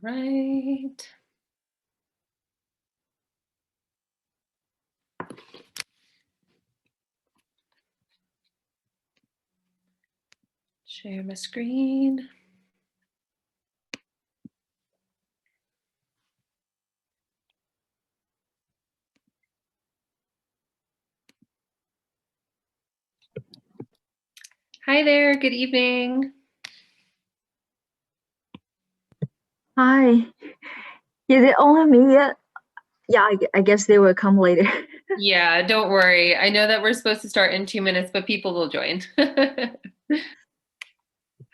right. Share my screen. Hi there, good evening. Hi. Is it only me yet? Yeah, I guess they will come later. Yeah, don't worry. I know that we're supposed to start in 2 minutes, but people will join.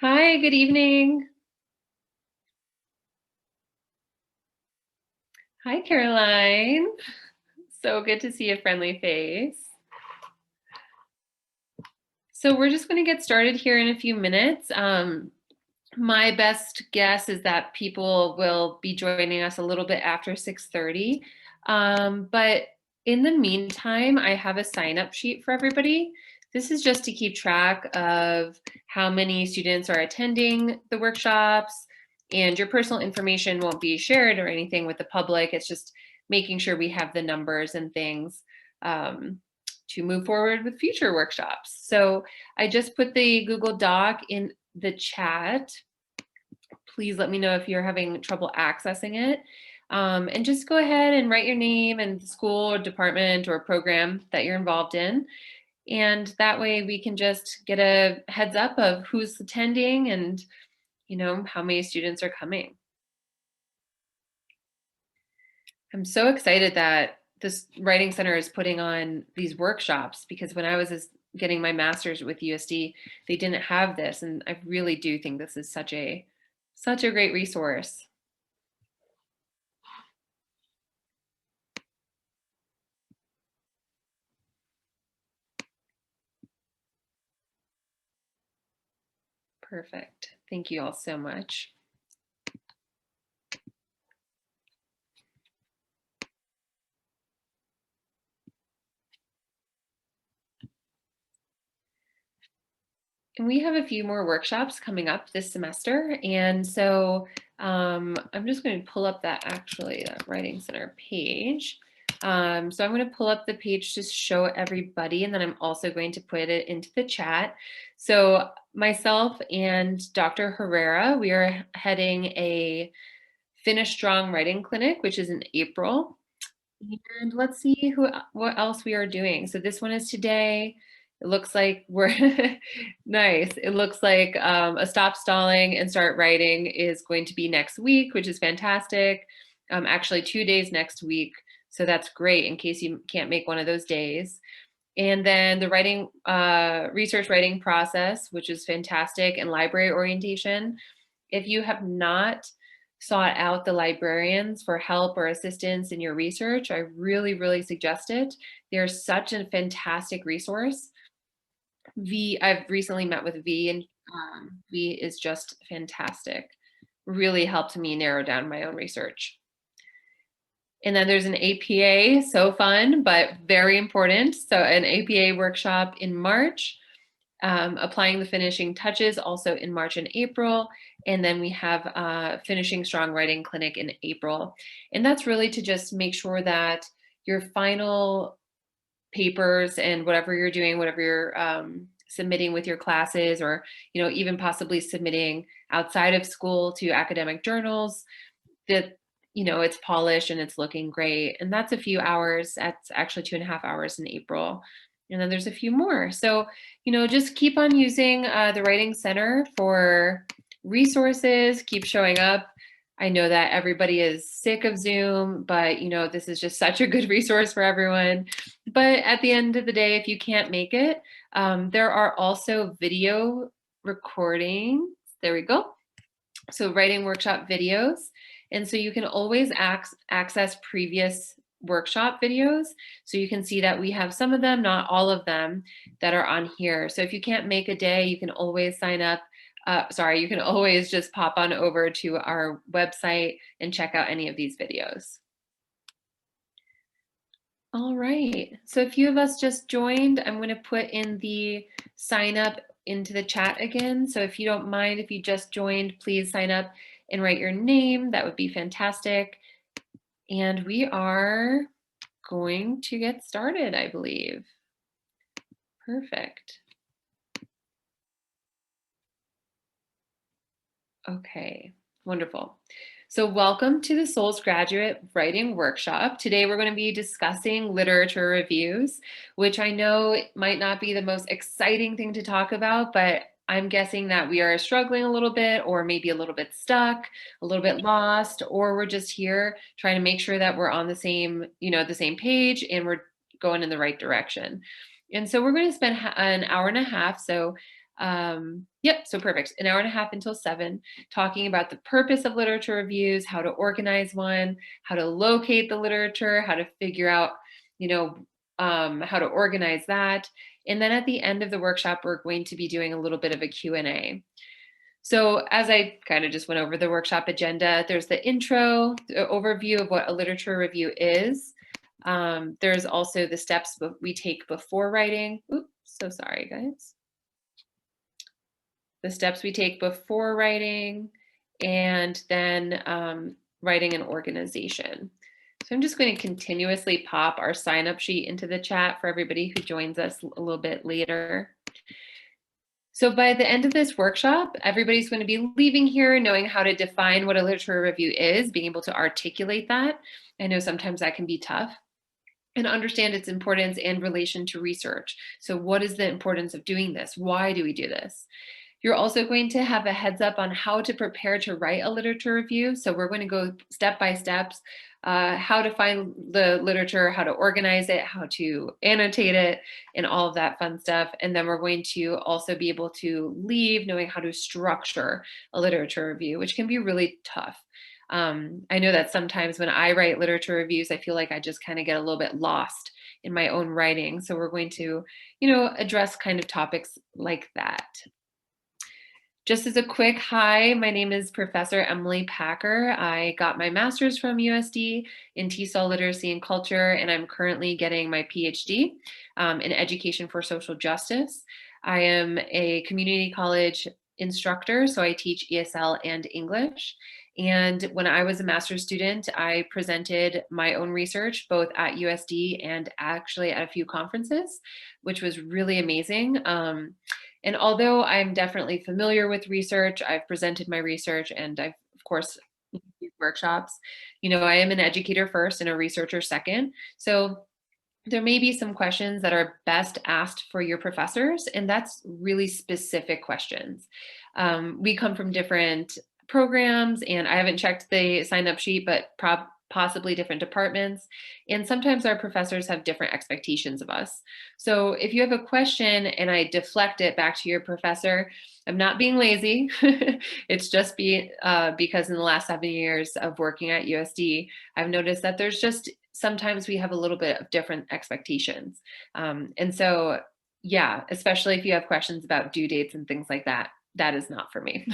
Hi, good evening. Hi, Caroline. So good to see a friendly face. So we're just going to get started here in a few minutes. My best guess is that people will be joining us a little bit after 6:30. But in the meantime, I have a sign-up sheet for everybody. This is just to keep track of how many students are attending the workshops, and your personal information won't be shared or anything with the public. It's just making sure we have the numbers and things to move forward with future workshops. So I just put the Google Doc in the chat. Please let me know if you're having trouble accessing it. And just go ahead and write your name and the school or department or program that you're involved in. And that way we can just get a heads up of who's attending and how many students are coming. I'm so excited that this Writing Center is putting on these workshops, because when I was getting my master's with USD, they didn't have this. And I really do think this is such a great resource. Perfect. Thank you all so much. And we have a few more workshops coming up this semester. And so I'm just going to pull up that Writing Center page. So I'm going to pull up the page to show everybody, and then I'm also going to put it into the chat. So myself and Dr. Herrera, we are heading a Finish Strong Writing Clinic, which is in April. And let's see what else we are doing. So this one is today. It looks like we're nice. It looks like a Stop Stalling and Start Writing is going to be next week, which is fantastic. Actually 2 days next week. So that's great in case you can't make one of those days. And then the research writing process, which is fantastic, and library orientation. If you have not sought out the librarians for help or assistance in your research, I really, really suggest it. They're such a fantastic resource. I've recently met with V, and V is just fantastic. Really helped me narrow down my own research. And then there's an APA, so fun, but very important. So an APA workshop in March, applying the finishing touches also in March and April. And then we have Finishing Strong Writing Clinic in April. And that's really to just make sure that your final papers and whatever you're doing, whatever you're submitting with your classes, or even possibly submitting outside of school to academic journals, that it's polished and it's looking great. And that's a few hours. That's actually 2.5 hours in April. And then there's a few more. So, just keep on using the Writing Center for resources, keep showing up. I know that everybody is sick of Zoom, but this is just such a good resource for everyone. But at the end of the day, if you can't make it, there are also video recordings. There we go. So writing workshop videos. And so you can always access previous workshop videos. So you can see that we have some of them, not all of them, that are on here. So if you can't make a day, you can always sign up. You can always just pop on over to our website and check out any of these videos. All right, so a few of us just joined. I'm going to put in the sign up into the chat again. So if you don't mind, if you just joined, please sign up and write your name, that would be fantastic. And we are going to get started, I believe. Perfect. Okay, wonderful. So welcome to the Souls Graduate Writing Workshop. Today we're going to be discussing literature reviews, which I know might not be the most exciting thing to talk about, but I'm guessing that we are struggling a little bit, or maybe a little bit stuck, a little bit lost, or we're just here trying to make sure that we're on the same, the same page and we're going in the right direction. And so we're going to spend an hour and a half. So so perfect. An hour and a half until 7, talking about the purpose of literature reviews, how to organize one, how to locate the literature, how to figure out, how to organize that. And then at the end of the workshop, we're going to be doing a little bit of a Q&A. So as I kind of just went over the workshop agenda, there's the intro, the overview of what a literature review is. There's also the steps we take before writing. Oops, so sorry, guys. The steps we take before writing, and then writing an organization. So I'm just going to continuously pop our sign-up sheet into the chat for everybody who joins us a little bit later. So by the end of this workshop, everybody's going to be leaving here knowing how to define what a literature review is, being able to articulate that. I know sometimes that can be tough. And understand its importance and relation to research. So what is the importance of doing this? Why do we do this? You're also going to have a heads up on how to prepare to write a literature review. So we're going to go step by steps, how to find the literature, how to organize it, how to annotate it, and all of that fun stuff. And then we're going to also be able to leave knowing how to structure a literature review, which can be really tough. I know that sometimes when I write literature reviews, I feel like I just kind of get a little bit lost in my own writing. So we're going to, address kind of topics like that. Just as a quick hi, my name is Professor Emily Packer. I got my master's from USD in TESOL Literacy and Culture, and I'm currently getting my PhD in Education for Social Justice. I am a community college instructor, so I teach ESL and English. And when I was a master's student, I presented my own research both at USD and actually at a few conferences, which was really amazing. And although I'm definitely familiar with research, I've presented my research and I've, of course, workshops, I am an educator first and a researcher second. So there may be some questions that are best asked for your professors, and that's really specific questions. We come from different programs, and I haven't checked the sign-up sheet, but possibly different departments. And sometimes our professors have different expectations of us. So if you have a question and I deflect it back to your professor, I'm not being lazy. It's just because in the last 7 years of working at USD, I've noticed that there's just sometimes we have a little bit of different expectations. And so, yeah, especially if you have questions about due dates and things like that, that is not for me.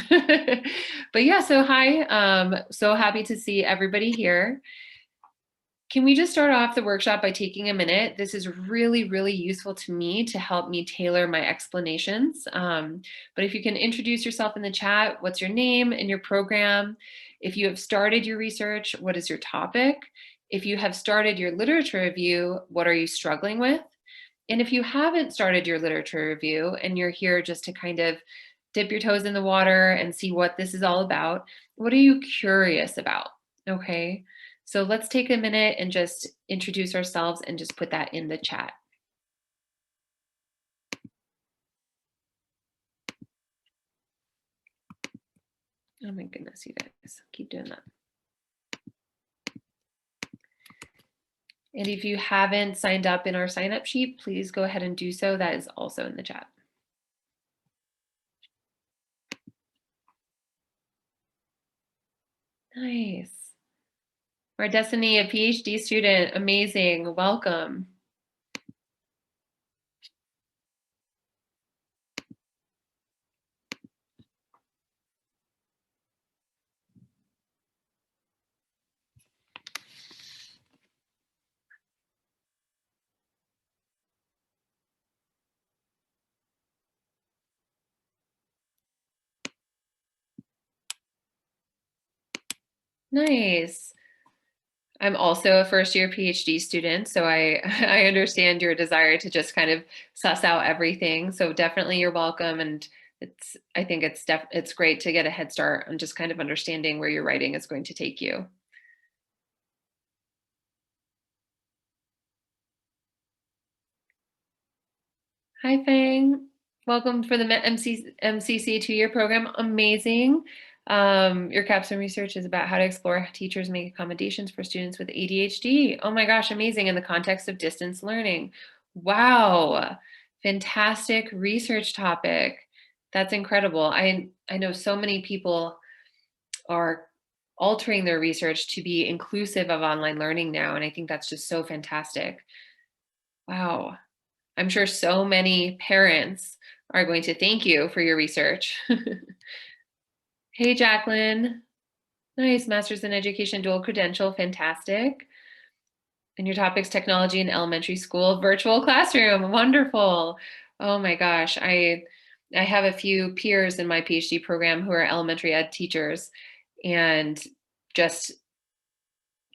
But yeah, so hi, so happy to see everybody here. Can we just start off the workshop by taking a minute? This is really, really useful to me to help me tailor my explanations. But if you can introduce yourself in the chat, what's your name and your program? If you have started your research, what is your topic? If you have started your literature review, what are you struggling with? And if you haven't started your literature review and you're here just to kind of dip your toes in the water and see what this is all about, what are you curious about? Okay. So let's take a minute and just introduce ourselves and just put that in the chat. Oh my goodness, you guys, keep doing that. And if you haven't signed up in our sign up sheet, please go ahead and do so. That is also in the chat. Nice. Our Destiny, a PhD student, amazing, welcome. Nice. I'm also a first year PhD student, so I I understand your desire to just kind of suss out everything. So definitely you're welcome, and I think it's great to get a head start on just kind of understanding where your writing is going to take you. Hi Fang. Welcome for the MCC 2-year program. Amazing. Your capstone research is about how to explore teachers make accommodations for students with ADHD. Oh my gosh, amazing in the context of distance learning. Wow. Fantastic research topic. That's incredible. I know so many people are altering their research to be inclusive of online learning now, and I think that's just so fantastic. Wow. I'm sure so many parents are going to thank you for your research. Hey, Jacqueline. Nice. Master's in Education, dual credential. Fantastic. And your topic's technology in elementary school, virtual classroom. Wonderful. Oh my gosh. I have a few peers in my PhD program who are elementary ed teachers, and just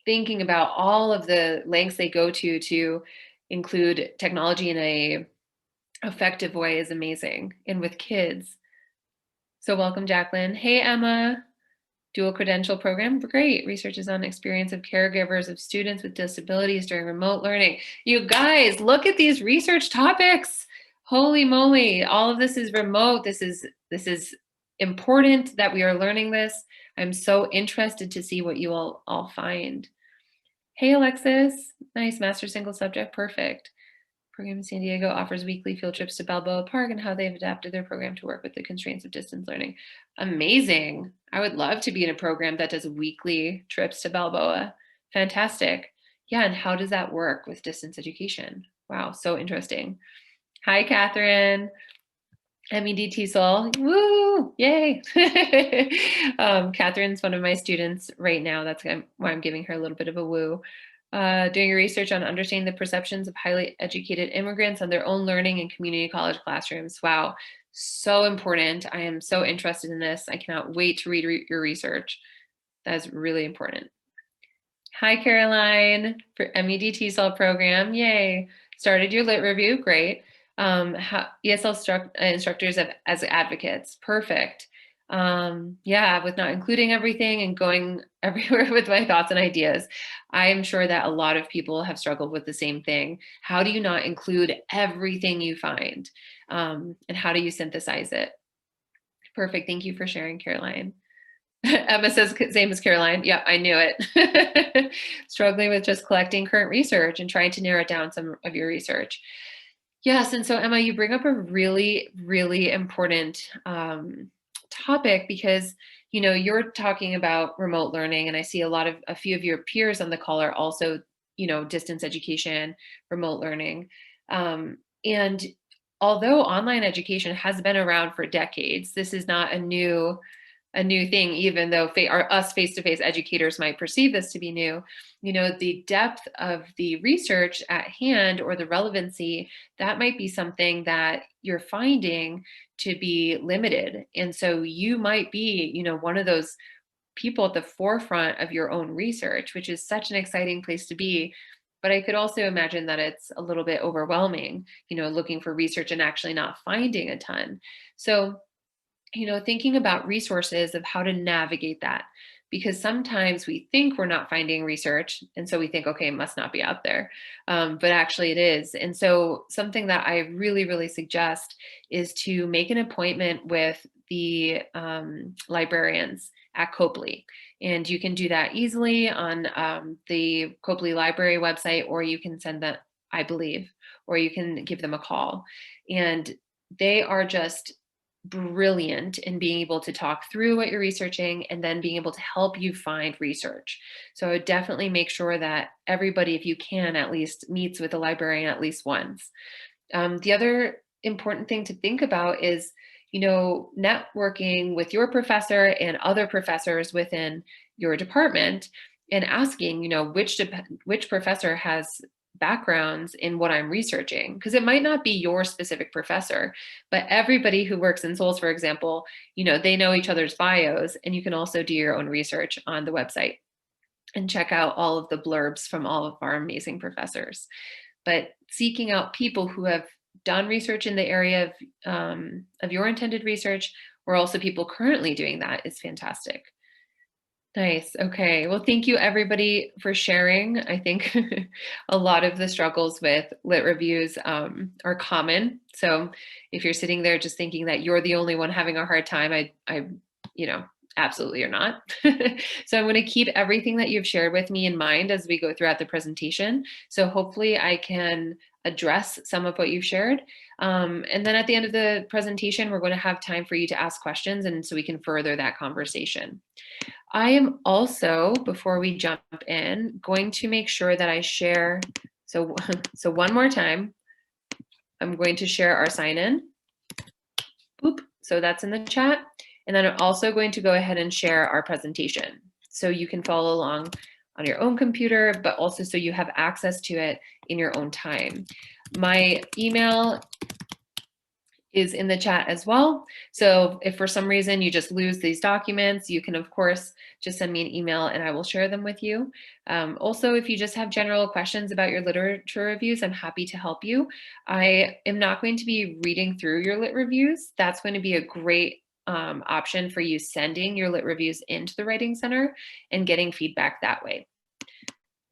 thinking about all of the lengths they go to include technology in a effective way is amazing, and with kids. So welcome, Jacqueline. Hey, Emma. Dual credential program. Great. Research is on experience of caregivers of students with disabilities during remote learning. You guys, look at these research topics. Holy moly. All of this is remote. This is important that we are learning this. I'm so interested to see what you all find. Hey, Alexis. Nice. Master single subject. Perfect. Program in San Diego offers weekly field trips to Balboa Park and how they've adapted their program to work with the constraints of distance learning. Amazing. I would love to be in a program that does weekly trips to Balboa. Fantastic. Yeah, and how does that work with distance education? Wow, so interesting. Hi, Catherine. MED TESOL. Woo! Yay! Catherine's one of my students right now. That's why I'm giving her a little bit of a woo. Doing research on understanding the perceptions of highly educated immigrants on their own learning in community college classrooms. Wow, so important. I am so interested in this. I cannot wait to read your research. That is really important. Hi, Caroline, for MED TESOL program. Yay. Started your lit review. Great. ESL instructors as advocates. Perfect. Yeah, with not including everything and going everywhere with my thoughts and ideas. I am sure that a lot of people have struggled with the same thing. How do you not include everything you find? And how do you synthesize it? Perfect. Thank you for sharing, Caroline. Emma says same as Caroline. Yeah, I knew it. Struggling with just collecting current research and trying to narrow down some of your research. Yes, and so Emma, you bring up a really, really important topic because you're talking about remote learning, and I see a few of your peers on the call are also distance education, remote learning, and although online education has been around for decades, this is not a new thing, even though us face-to-face educators might perceive this to be new. The depth of the research at hand or the relevancy, that might be something that you're finding to be limited. And so you might be, one of those people at the forefront of your own research, which is such an exciting place to be. But I could also imagine that it's a little bit overwhelming, looking for research and actually not finding a ton. So thinking about resources of how to navigate that. Because sometimes we think we're not finding research, and so we think, okay, it must not be out there. But actually it is. And so something that I really, really suggest is to make an appointment with the librarians at Copley. And you can do that easily on the Copley Library website, or you can send them, I believe, or you can give them a call. And they are just brilliant in being able to talk through what you're researching and then being able to help you find research. So I would definitely make sure that everybody, if you can, at least meets with a librarian at least once. The other important thing to think about is, networking with your professor and other professors within your department and asking, which professor has backgrounds in what I'm researching, because it might not be your specific professor, but everybody who works in Souls, for example, they know each other's bios, and you can also do your own research on the website and check out all of the blurbs from all of our amazing professors. But seeking out people who have done research in the area of your intended research, or also people currently doing that, is fantastic. Nice. Okay. Well, thank you everybody for sharing. I think a lot of the struggles with lit reviews are common. So if you're sitting there just thinking that you're the only one having a hard time, absolutely you're not. So I'm going to keep everything that you've shared with me in mind as we go throughout the presentation. So hopefully I can address some of what you've shared. And then at the end of the presentation, we're going to have time for you to ask questions, and so we can further that conversation. I am also, before we jump in, going to make sure that I share. So one more time, I'm going to share our sign-in. Boop. So that's in the chat. And then I'm also going to go ahead and share our presentation. So you can follow along on your own computer, but also so you have access to it in your own time. My email is in the chat as well. So if for some reason you just lose these documents, you can of course just send me an email and I will share them with you. Also, if you just have general questions about your literature reviews, I'm happy to help you. I am not going to be reading through your lit reviews. That's going to be a great option for you sending your lit reviews into the Writing Center and getting feedback that way.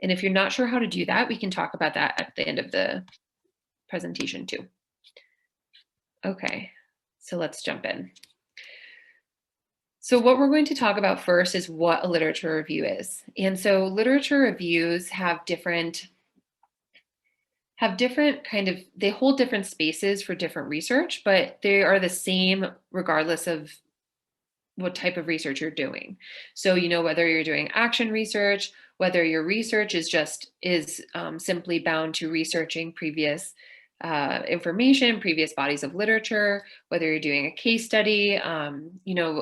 And if you're not sure how to do that, we can talk about that at the end of the presentation too. Okay, so let's jump in. So what we're going to talk about first is what a literature review is. And so literature reviews have different they hold different spaces for different research, but they are the same regardless of what type of research you're doing. So, whether you're doing action research, whether your research is simply bound to researching previous information, previous bodies of literature, whether you're doing a case study,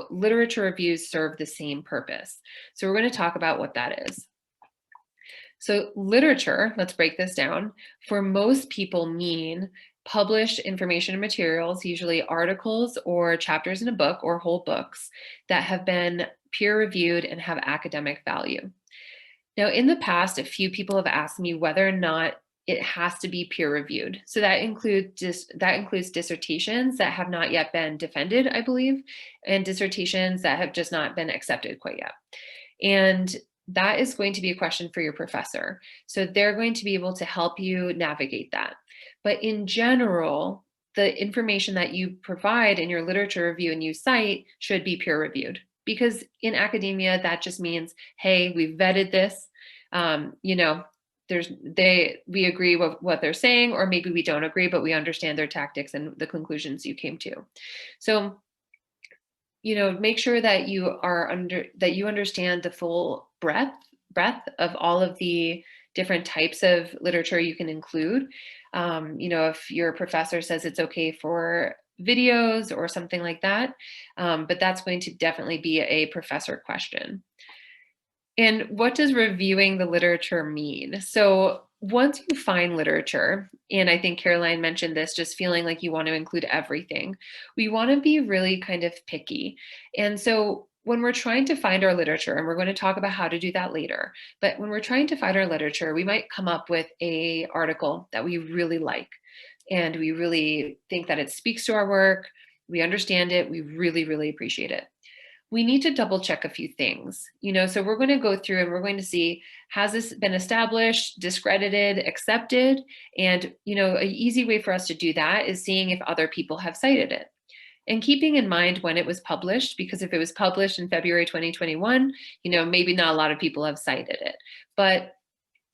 literature reviews serve the same purpose. So we're going to talk about what that is. So literature, let's break this down, for most people mean published information and materials, usually articles or chapters in a book or whole books that have been peer reviewed and have academic value. Now, in the past, a few people have asked me whether or not it has to be peer reviewed. So that includes dissertations that have not yet been defended, I believe, and dissertations that have just not been accepted quite yet. And that is going to be a question for your professor. So they're going to be able to help you navigate that. But in general, the information that you provide in your literature review and you cite should be peer reviewed, because in academia, that just means, hey, we've vetted this. We agree with what they're saying, or maybe we don't agree, but we understand their tactics and the conclusions you came to. So, make sure that you understand the full breadth of all of the different types of literature you can include. If your professor says it's okay for videos or something like that, but that's going to definitely be a professor question. And what does reviewing the literature mean? So once you find literature, and I think Caroline mentioned this, just feeling like you want to include everything, we want to be really kind of picky. And so when we're trying to find our literature, and we're going to talk about how to do that later, but when we're trying to find our literature, we might come up with an article that we really like, and we really think that it speaks to our work, we understand it, we really, really appreciate it. We need to double check a few things, so we're going to go through and we're going to see, has this been established, discredited, accepted? And, an easy way for us to do that is seeing if other people have cited it. And keeping in mind when it was published, because if it was published in February 2021, maybe not a lot of people have cited it. But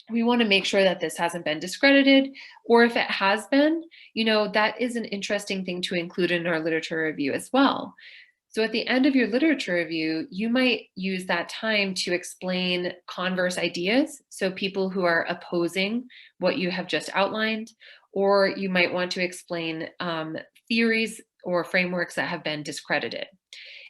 we want to make sure that this hasn't been discredited, or if it has been, that is an interesting thing to include in our literature review as well. So at the end of your literature review, you might use that time to explain converse ideas, so people who are opposing what you have just outlined, or you might want to explain theories or frameworks that have been discredited.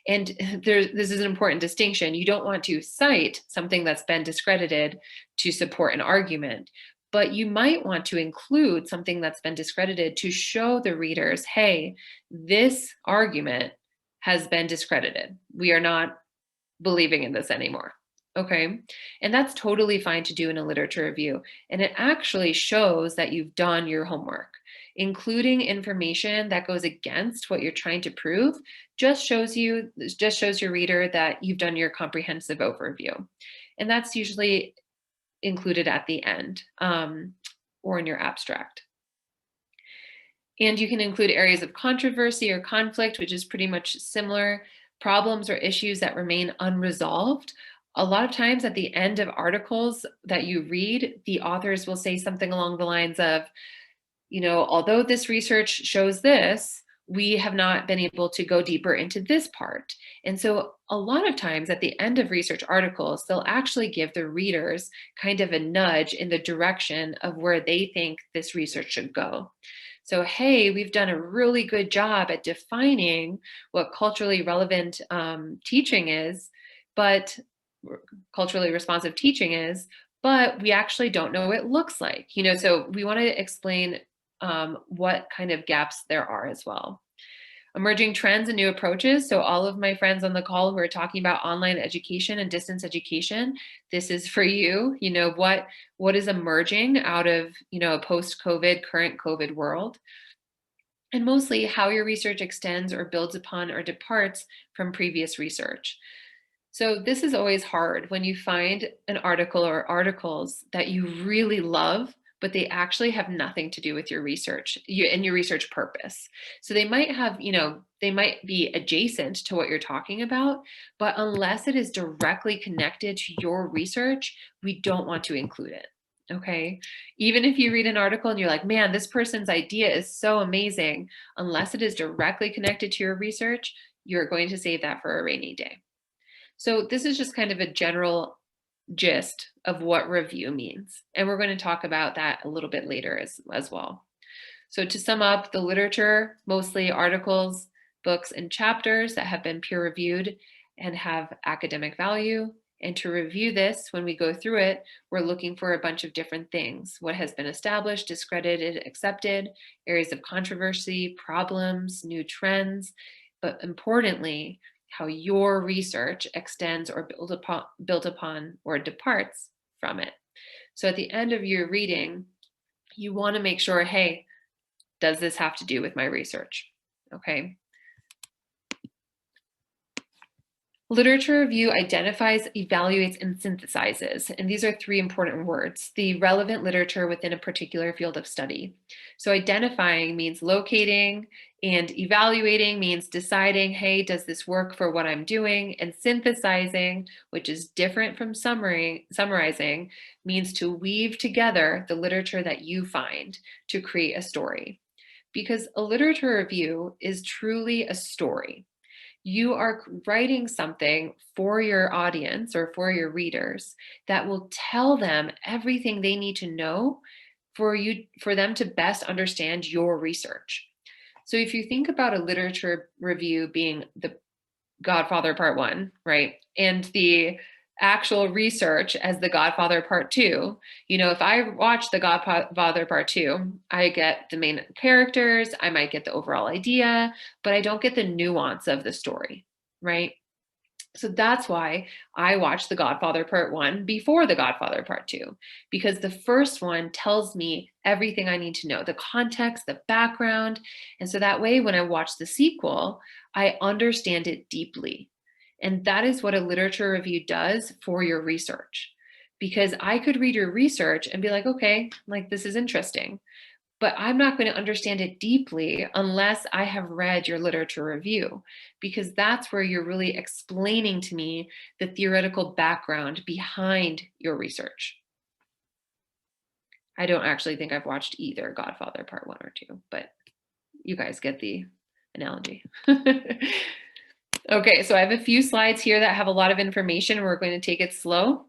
And this is an important distinction. You don't want to cite something that's been discredited to support an argument, but you might want to include something that's been discredited to show the readers, hey, this argument has been discredited. We are not believing in this anymore. Okay. And that's totally fine to do in a literature review. And it actually shows that you've done your homework. Including information that goes against what you're trying to prove just shows your reader that you've done your comprehensive overview. And that's usually included at the end or in your abstract. And you can include areas of controversy or conflict, which is pretty much similar, problems or issues that remain unresolved. A lot of times at the end of articles that you read, the authors will say something along the lines of, although this research shows this, we have not been able to go deeper into this part. And so a lot of times at the end of research articles, they'll actually give the readers kind of a nudge in the direction of where they think this research should go. So, hey, we've done a really good job at defining what culturally relevant teaching is, but culturally responsive teaching is, but we actually don't know what it looks like. So we want to explain what kind of gaps there are as well. Emerging trends and new approaches. So all of my friends on the call who are talking about online education and distance education, this is for you. What is emerging out of, a post-COVID, current COVID world? And mostly how your research extends or builds upon or departs from previous research. So this is always hard when you find an article or articles that you really love, but they actually have nothing to do with your research and your research purpose. So they might have, they might be adjacent to what you're talking about, but unless it is directly connected to your research, we don't want to include it. Okay. Even if you read an article and you're like, man, this person's idea is so amazing, unless it is directly connected to your research, you're going to save that for a rainy day. So this is just kind of a general gist of what review means. And we're going to talk about that a little bit later as well. So to sum up, the literature, mostly articles, books, and chapters that have been peer reviewed and have academic value. And to review this, when we go through it, we're looking for a bunch of different things. What has been established, discredited, accepted, areas of controversy, problems, new trends, but importantly, how your research extends or built upon or departs from it. So at the end of your reading, you want to make sure, hey, does this have to do with my research? Okay. Literature review identifies, evaluates, and synthesizes. And these are three important words: the relevant literature within a particular field of study. So identifying means locating, and evaluating means deciding, hey, does this work for what I'm doing? And synthesizing, which is different from summarizing, means to weave together the literature that you find to create a story. Because a literature review is truly a story. You are writing something for your audience or for your readers that will tell them everything they need to know for them to best understand your research. So if you think about a literature review being the Godfather Part 1, right? And the actual research as the Godfather Part 2, if I watch the Godfather Part 2, I get the main characters, I might get the overall idea, but I don't get the nuance of the story, right? So that's why I watched The Godfather Part 1 before The Godfather Part 2, because the first one tells me everything I need to know, the context, the background. And so that way, when I watch the sequel, I understand it deeply. And that is what a literature review does for your research. Because I could read your research and be like, okay, like this is interesting. But I'm not going to understand it deeply unless I have read your literature review, because that's where you're really explaining to me the theoretical background behind your research. I don't actually think I've watched either Godfather Part 1 or 2, but you guys get the analogy. Okay, so I have a few slides here that have a lot of information. We're going to take it slow.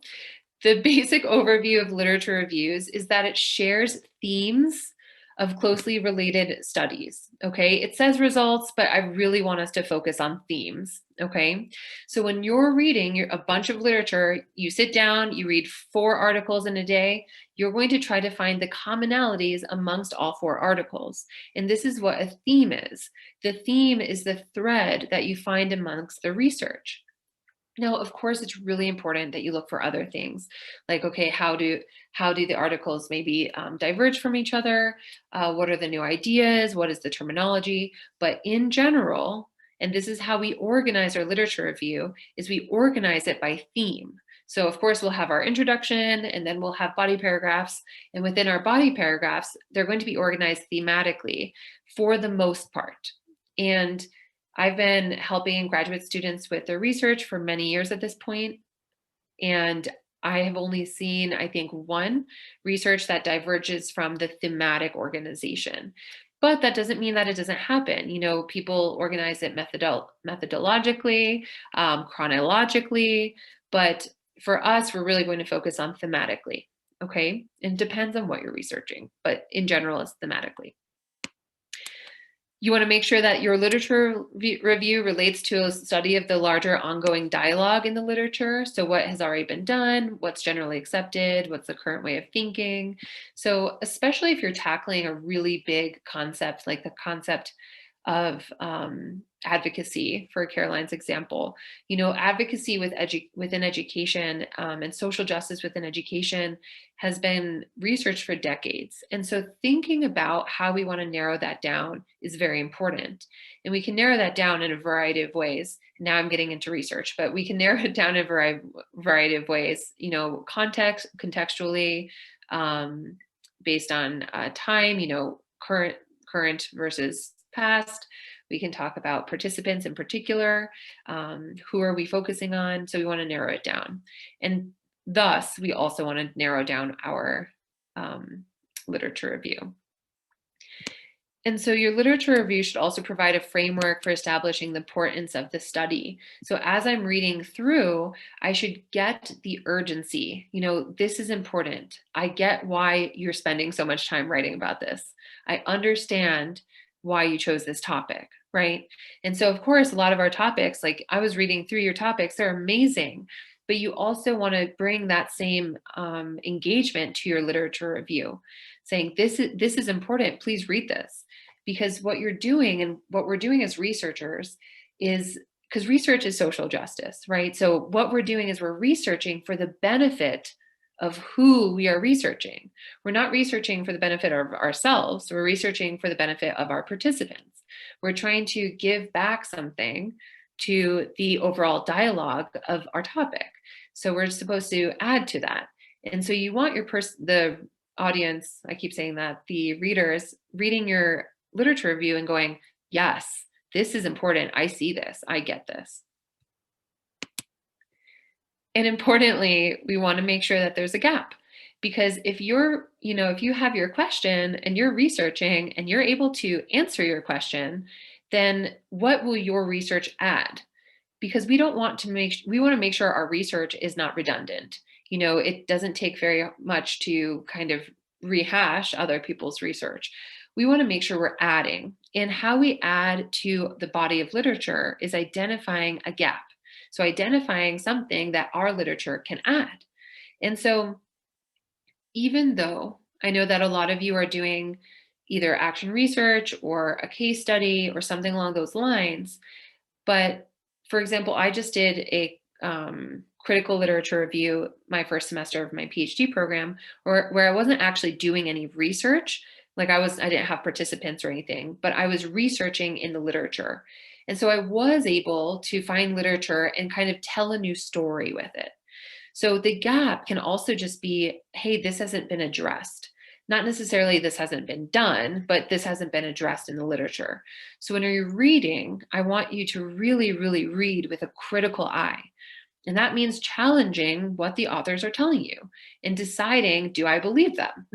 The basic overview of literature reviews is that it shares themes of closely related studies. Okay, it says results, but I really want us to focus on themes. Okay, so when you're reading a bunch of literature, you sit down, you read 4 articles in a day, you're going to try to find the commonalities amongst all 4 articles. And this is what a theme is. The theme is the thread that you find amongst the research. Now, of course, it's really important that you look for other things, like, okay, how do the articles maybe diverge from each other? What are the new ideas? What is the terminology? But in general, and this is how we organize our literature review, is we organize it by theme. So of course, we'll have our introduction, and then we'll have body paragraphs. And within our body paragraphs, they're going to be organized thematically for the most part. And I've been helping graduate students with their research for many years at this point, and I have only seen, I think, 1 research that diverges from the thematic organization. But that doesn't mean that it doesn't happen. You know, people organize it methodologically, chronologically, but for us, we're really going to focus on thematically, okay? It depends on what you're researching, but in general, it's thematically. You want to make sure that your literature review relates to a study of the larger ongoing dialogue in the literature. So what has already been done, what's generally accepted, what's the current way of thinking. So especially if you're tackling a really big concept, like the concept of advocacy, for Caroline's example, you know, advocacy within education and social justice within education has been researched for decades. And so thinking about how we want to narrow that down is very important. And we can narrow that down in a variety of ways. Now I'm getting into research, but we can narrow it down in a variety of ways, you know, contextually, based on time, you know, current versus past. We can talk about participants in particular. Who are we focusing on? So we want to narrow it down. And thus, we also want to narrow down our literature review. And so your literature review should also provide a framework for establishing the importance of the study. So as I'm reading through, I should get the urgency. You know, this is important. I get why you're spending so much time writing about this. I understand why you chose this topic, right? And so, of course, a lot of our topics, like I was reading through your topics, they're amazing. But you also want to bring that same engagement to your literature review, saying this is important. Please read this, because what you're doing and what we're doing as researchers is, because research is social justice, right? So what we're doing is we're researching for the benefit of who we are researching. We're not researching for the benefit of ourselves. We're researching for the benefit of our participants. We're trying to give back something to the overall dialogue of our topic. So we're supposed to add to that. And so you want the audience, I keep saying that, the readers reading your literature review and going, yes, this is important. I see this. I get this. And importantly, we want to make sure that there's a gap, because if if you have your question and you're researching and you're able to answer your question, then what will your research add? Because we want to make sure our research is not redundant. You know, it doesn't take very much to kind of rehash other people's research. We want to make sure we're adding. And how we add to the body of literature is identifying a gap. So identifying something that our literature can add. And so even though I know that a lot of you are doing either action research or a case study or something along those lines, but for example, I just did a critical literature review my first semester of my PhD program, where I wasn't actually doing any research. Like I didn't have participants or anything, but I was researching in the literature. And so I was able to find literature and kind of tell a new story with it. So the gap can also just be, hey, this hasn't been addressed. Not necessarily this hasn't been done, but this hasn't been addressed in the literature. So when you're reading, I want you to really, really read with a critical eye. And that means challenging what the authors are telling you and deciding, do I believe them?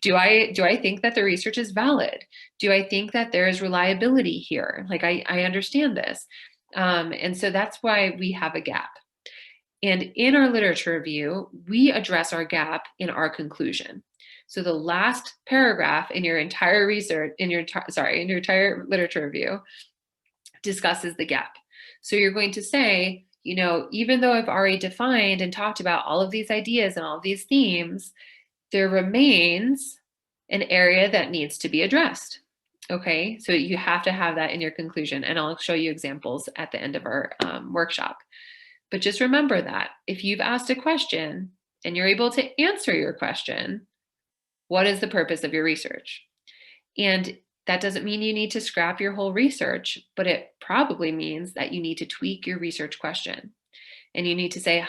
do I think that the research is valid? Do I think that there is reliability here? Like I understand this. And so that's why we have a gap. And in our literature review, we address our gap in our conclusion. So the last paragraph in your entire research, in your entire literature review discusses the gap. So you're going to say, you know, even though I've already defined and talked about all of these ideas and all of these themes, there remains an area that needs to be addressed. Okay, so you have to have that in your conclusion, and I'll show you examples at the end of our workshop. But just remember that if you've asked a question and you're able to answer your question, what is the purpose of your research? And that doesn't mean you need to scrap your whole research, but it probably means that you need to tweak your research question. And you need to say,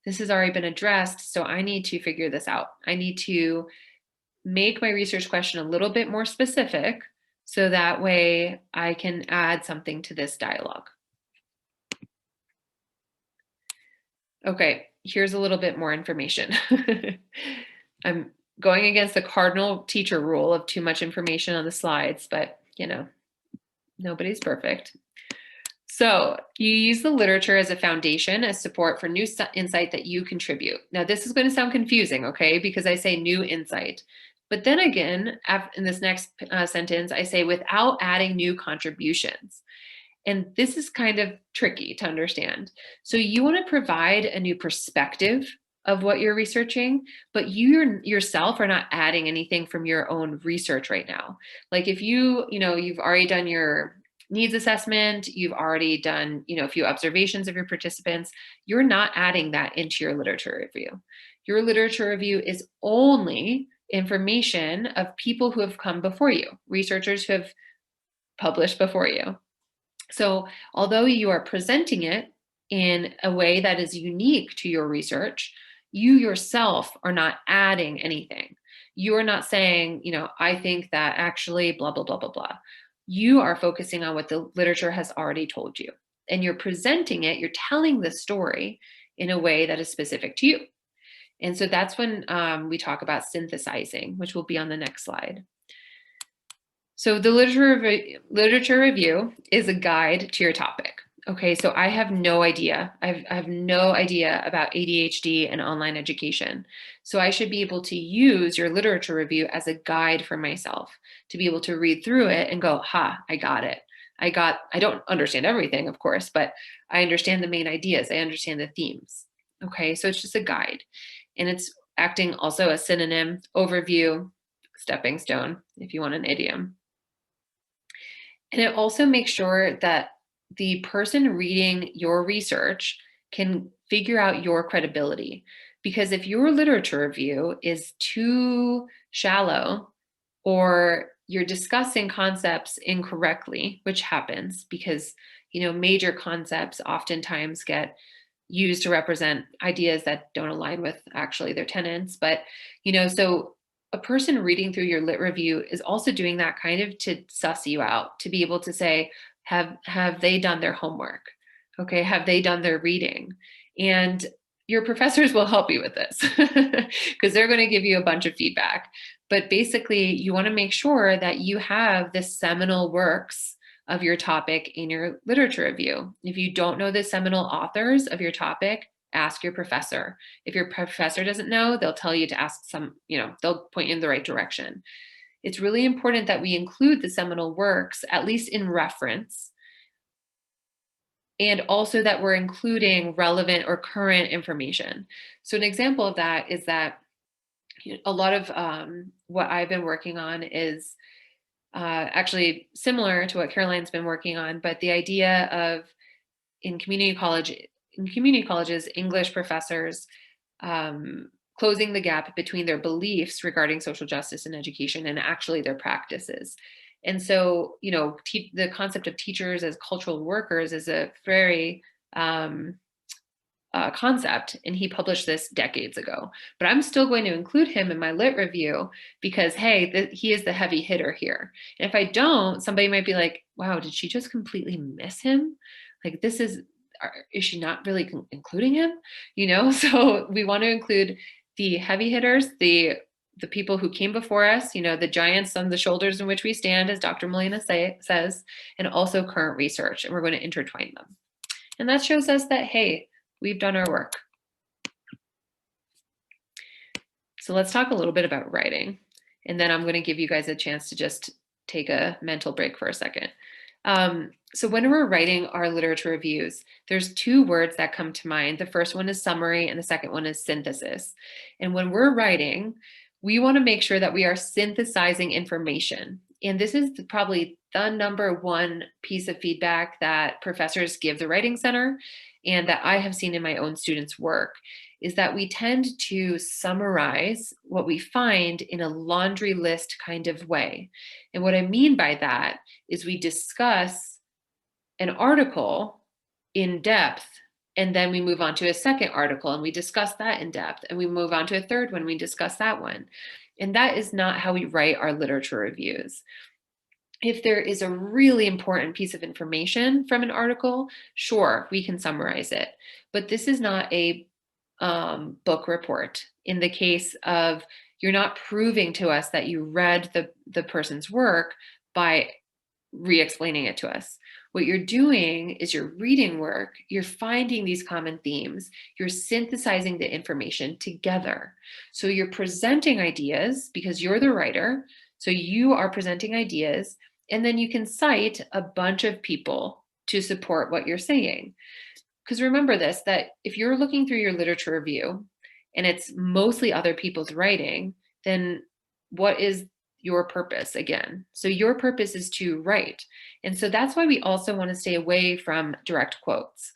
this has already been addressed, so I need to figure this out. I need to make my research question a little bit more specific so that way I can add something to this dialogue. Okay, here's a little bit more information. I'm going against the cardinal teacher rule of too much information on the slides, but you know, nobody's perfect. So you use the literature as a foundation, as support for new insight that you contribute. Now this is going to sound confusing, okay, because I say new insight. But then again, in this next sentence, I say without adding new contributions. And this is kind of tricky to understand. So you want to provide a new perspective of what you're researching, but you yourself are not adding anything from your own research right now. Like if you've already done your needs assessment, you've already done, a few observations of your participants, you're not adding that into your literature review. Your literature review is only information of people who have come before you, researchers who have published before you. So although you are presenting it in a way that is unique to your research, you yourself are not adding anything. You are not saying, I think that actually blah, blah, blah, blah, blah. You are focusing on what the literature has already told you. And you're presenting it, you're telling the story in a way that is specific to you. And so that's when we talk about synthesizing, which will be on the next slide. So the literature review is a guide to your topic. Okay, so I have no idea. I have no idea about ADHD and online education. So I should be able to use your literature review as a guide for myself to be able to read through it and go, I got it. I don't understand everything, of course, but I understand the main ideas. I understand the themes. Okay, so it's just a guide. And it's acting also a synonym, overview, stepping stone, if you want an idiom. And it also makes sure that the person reading your research can figure out your credibility. Because if your literature review is too shallow or you're discussing concepts incorrectly, which happens because, major concepts oftentimes get used to represent ideas that don't align with actually their tenets. But, so a person reading through your lit review is also doing that kind of to suss you out, to be able to say, have they done their homework? Okay, have they done their reading? And your professors will help you with this because they're going to give you a bunch of feedback. But basically, you want to make sure that you have the seminal works of your topic in your literature review. If you don't know the seminal authors of your topic, ask your professor. If your professor doesn't know, they'll tell you to ask they'll point you in the right direction. It's really important that we include the seminal works, at least in reference, and also that we're including relevant or current information. So an example of that is that a lot of what I've been working on is actually similar to what Caroline's been working on, but the idea of in community colleges, English professors closing the gap between their beliefs regarding social justice and education and actually their practices. And so, the concept of teachers as cultural workers is a very concept, and he published this decades ago. But I'm still going to include him in my lit review because, hey, he is the heavy hitter here. And if I don't, somebody might be like, wow, did she just completely miss him? Like, is she not really including him? So we want to include the heavy hitters, the people who came before us, the giants on the shoulders in which we stand, as Dr. Molina says, and also current research. And we're going to intertwine them. And that shows us that, hey, we've done our work. So let's talk a little bit about writing, and then I'm going to give you guys a chance to just take a mental break for a second. So when we're writing our literature reviews, there's two words that come to mind. The first one is summary and the second one is synthesis. And when we're writing, we want to make sure that we are synthesizing information. And this is probably the number one piece of feedback that professors give the Writing Center and that I have seen in my own students' work is that we tend to summarize what we find in a laundry list kind of way. And what I mean by that is we discuss an article in depth, and then we move on to a second article and we discuss that in depth, and we move on to a third one, we discuss that one. And that is not how we write our literature reviews. If there is a really important piece of information from an article, sure, we can summarize it. But this is not a book report. In the case of, you're not proving to us that you read the person's work by re-explaining it to us. What you're doing is you're reading work, you're finding these common themes, you're synthesizing the information together. So you're presenting ideas because you're the writer. So you are presenting ideas, and then you can cite a bunch of people to support what you're saying. Because remember this, that if you're looking through your literature review and it's mostly other people's writing, then what is your purpose again? So your purpose is to write. And so that's why we also want to stay away from direct quotes.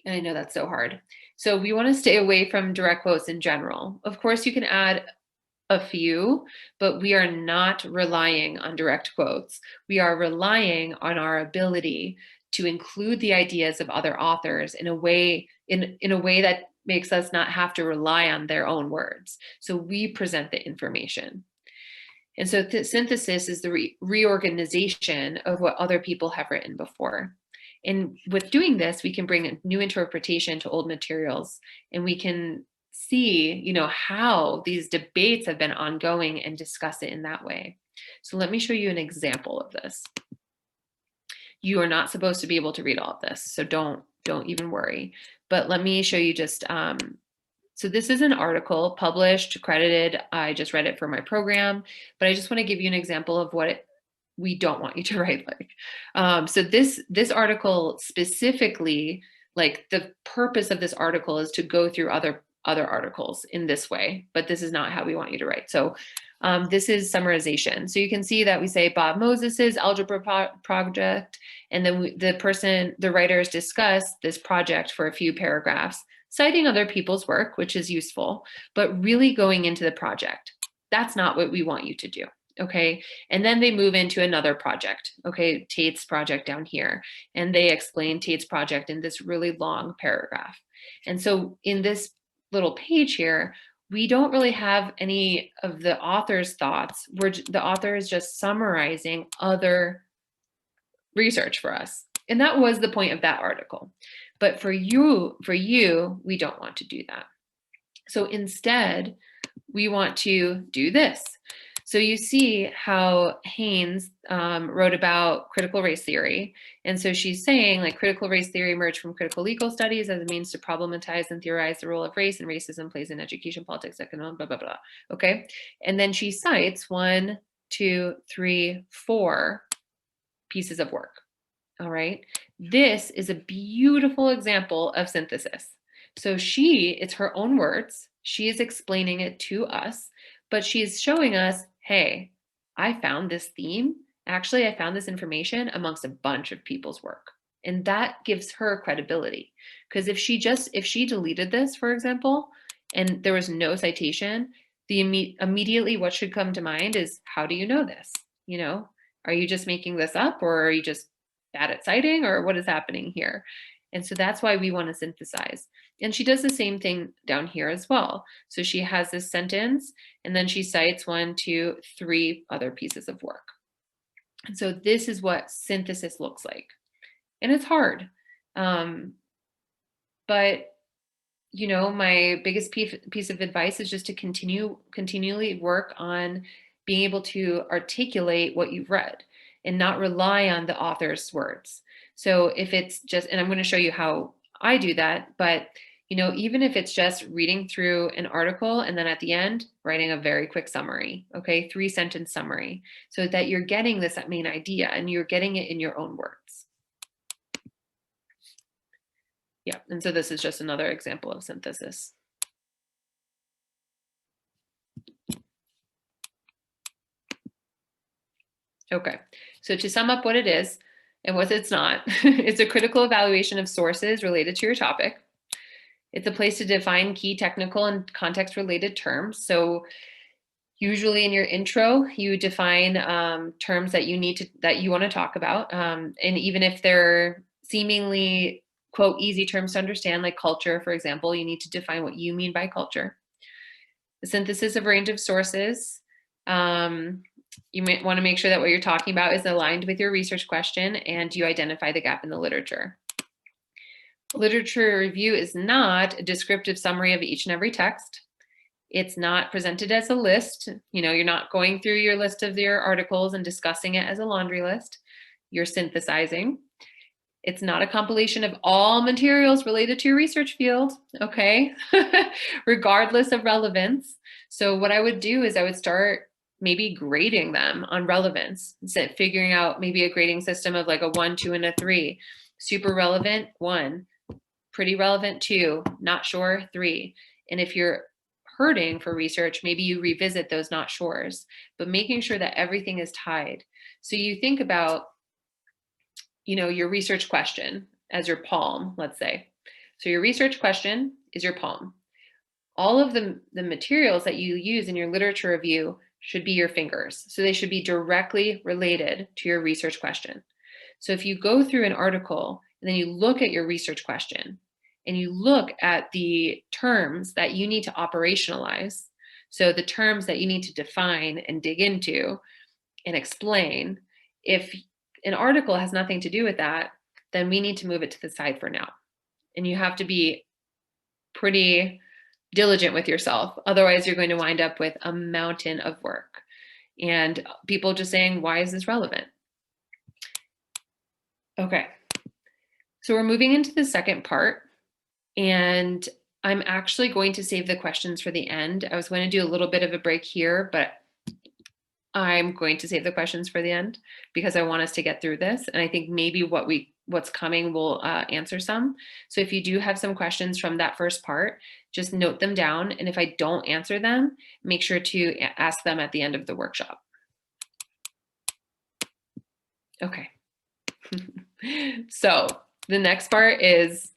And I know that's so hard. So we want to stay away from direct quotes in general. Of course, you can add a few, but we are not relying on direct quotes. We are relying on our ability to include the ideas of other authors in a way that makes us not have to rely on their own words. So we present the information. And so synthesis is the reorganization of what other people have written before. And with doing this, we can bring a new interpretation to old materials, and we can see, how these debates have been ongoing and discuss it in that way. So let me show you an example of this. You are not supposed to be able to read all of this, so don't even worry. But let me show you just, so this is an article published, credited. I just read it for my program, but I just want to give you an example of what we don't want you to write like. So this article specifically, like the purpose of this article is to go through other articles in this way, but this is not how we want you to write. So this is summarization. So you can see that we say Bob Moses's algebra project, and then the writers discuss this project for a few paragraphs, citing other people's work, which is useful, but really going into the project. That's not what we want you to do. Okay, and then they move into another project, okay, Tate's project down here, and they explain Tate's project in this really long paragraph. And so in this little page here, we don't really have any of the author's thoughts. The author is just summarizing other research for us. And that was the point of that article. But for you, we don't want to do that. So instead, we want to do this. So you see how Haynes wrote about critical race theory. And so she's saying, like, critical race theory emerged from critical legal studies as a means to problematize and theorize the role of race and racism plays in education, politics, economics, blah, blah, blah. Okay. And then she cites 1, 2, 3, 4 pieces of work. All right. This is a beautiful example of synthesis. So it's her own words. She is explaining it to us, but she's showing us, hey, I found this theme. Actually, I found this information amongst a bunch of people's work. And that gives her credibility. Because if she deleted this, for example, and there was no citation, immediately what should come to mind is, how do you know this? Are you just making this up, or are you just bad at citing, or what is happening here? And so that's why we want to synthesize. And she does the same thing down here as well. So she has this sentence, and then she cites 1, 2, 3 other pieces of work. And so this is what synthesis looks like. And it's hard. But, my biggest piece of advice is just to continually work on being able to articulate what you've read and not rely on the author's words. So if it's just, and I'm going to show you how I do that, but even if it's just reading through an article and then at the end, writing a very quick summary, okay, 3-sentence summary, so that you're getting this main idea and you're getting it in your own words. Yeah, and so this is just another example of synthesis. Okay, so to sum up what it is and what it's not, it's a critical evaluation of sources related to your topic. It's a place to define key technical and context-related terms. So usually in your intro, you define terms that you want to talk about, and even if they're seemingly quote easy terms to understand, like culture, for example, you need to define what you mean by culture. The synthesis of a range of sources. You might want to make sure that what you're talking about is aligned with your research question and you identify the gap in the literature. Literature review is not a descriptive summary of each and every text. It's not presented as a list. You're not going through your list of your articles and discussing it as a laundry list. You're synthesizing. It's not a compilation of all materials related to your research field, okay? Regardless of relevance. So what I would do is I would start maybe grading them on relevance, figuring out maybe a grading system of like a 1, 2, and a 3. Super relevant, 1. Pretty relevant, 2. Not sure, 3. And if you're hurting for research, maybe you revisit those not sures, but making sure that everything is tied. So you think about, your research question as your palm, let's say. So your research question is your palm. All of the materials that you use in your literature review should be your fingers. So they should be directly related to your research question. So if you go through an article and then you look at your research question and you look at the terms that you need to operationalize, so the terms that you need to define and dig into and explain, if an article has nothing to do with that, then we need to move it to the side for now. And you have to be pretty diligent with yourself. Otherwise, you're going to wind up with a mountain of work and people just saying, why is this relevant? Okay, so we're moving into the second part, and I'm actually going to save the questions for the end. I was going to do a little bit of a break here, but I'm going to save the questions for the end because I want us to get through this. And I think maybe what's coming will answer some. So if you do have some questions from that first part, just note them down. And if I don't answer them, make sure to ask them at the end of the workshop. Okay. So the next part is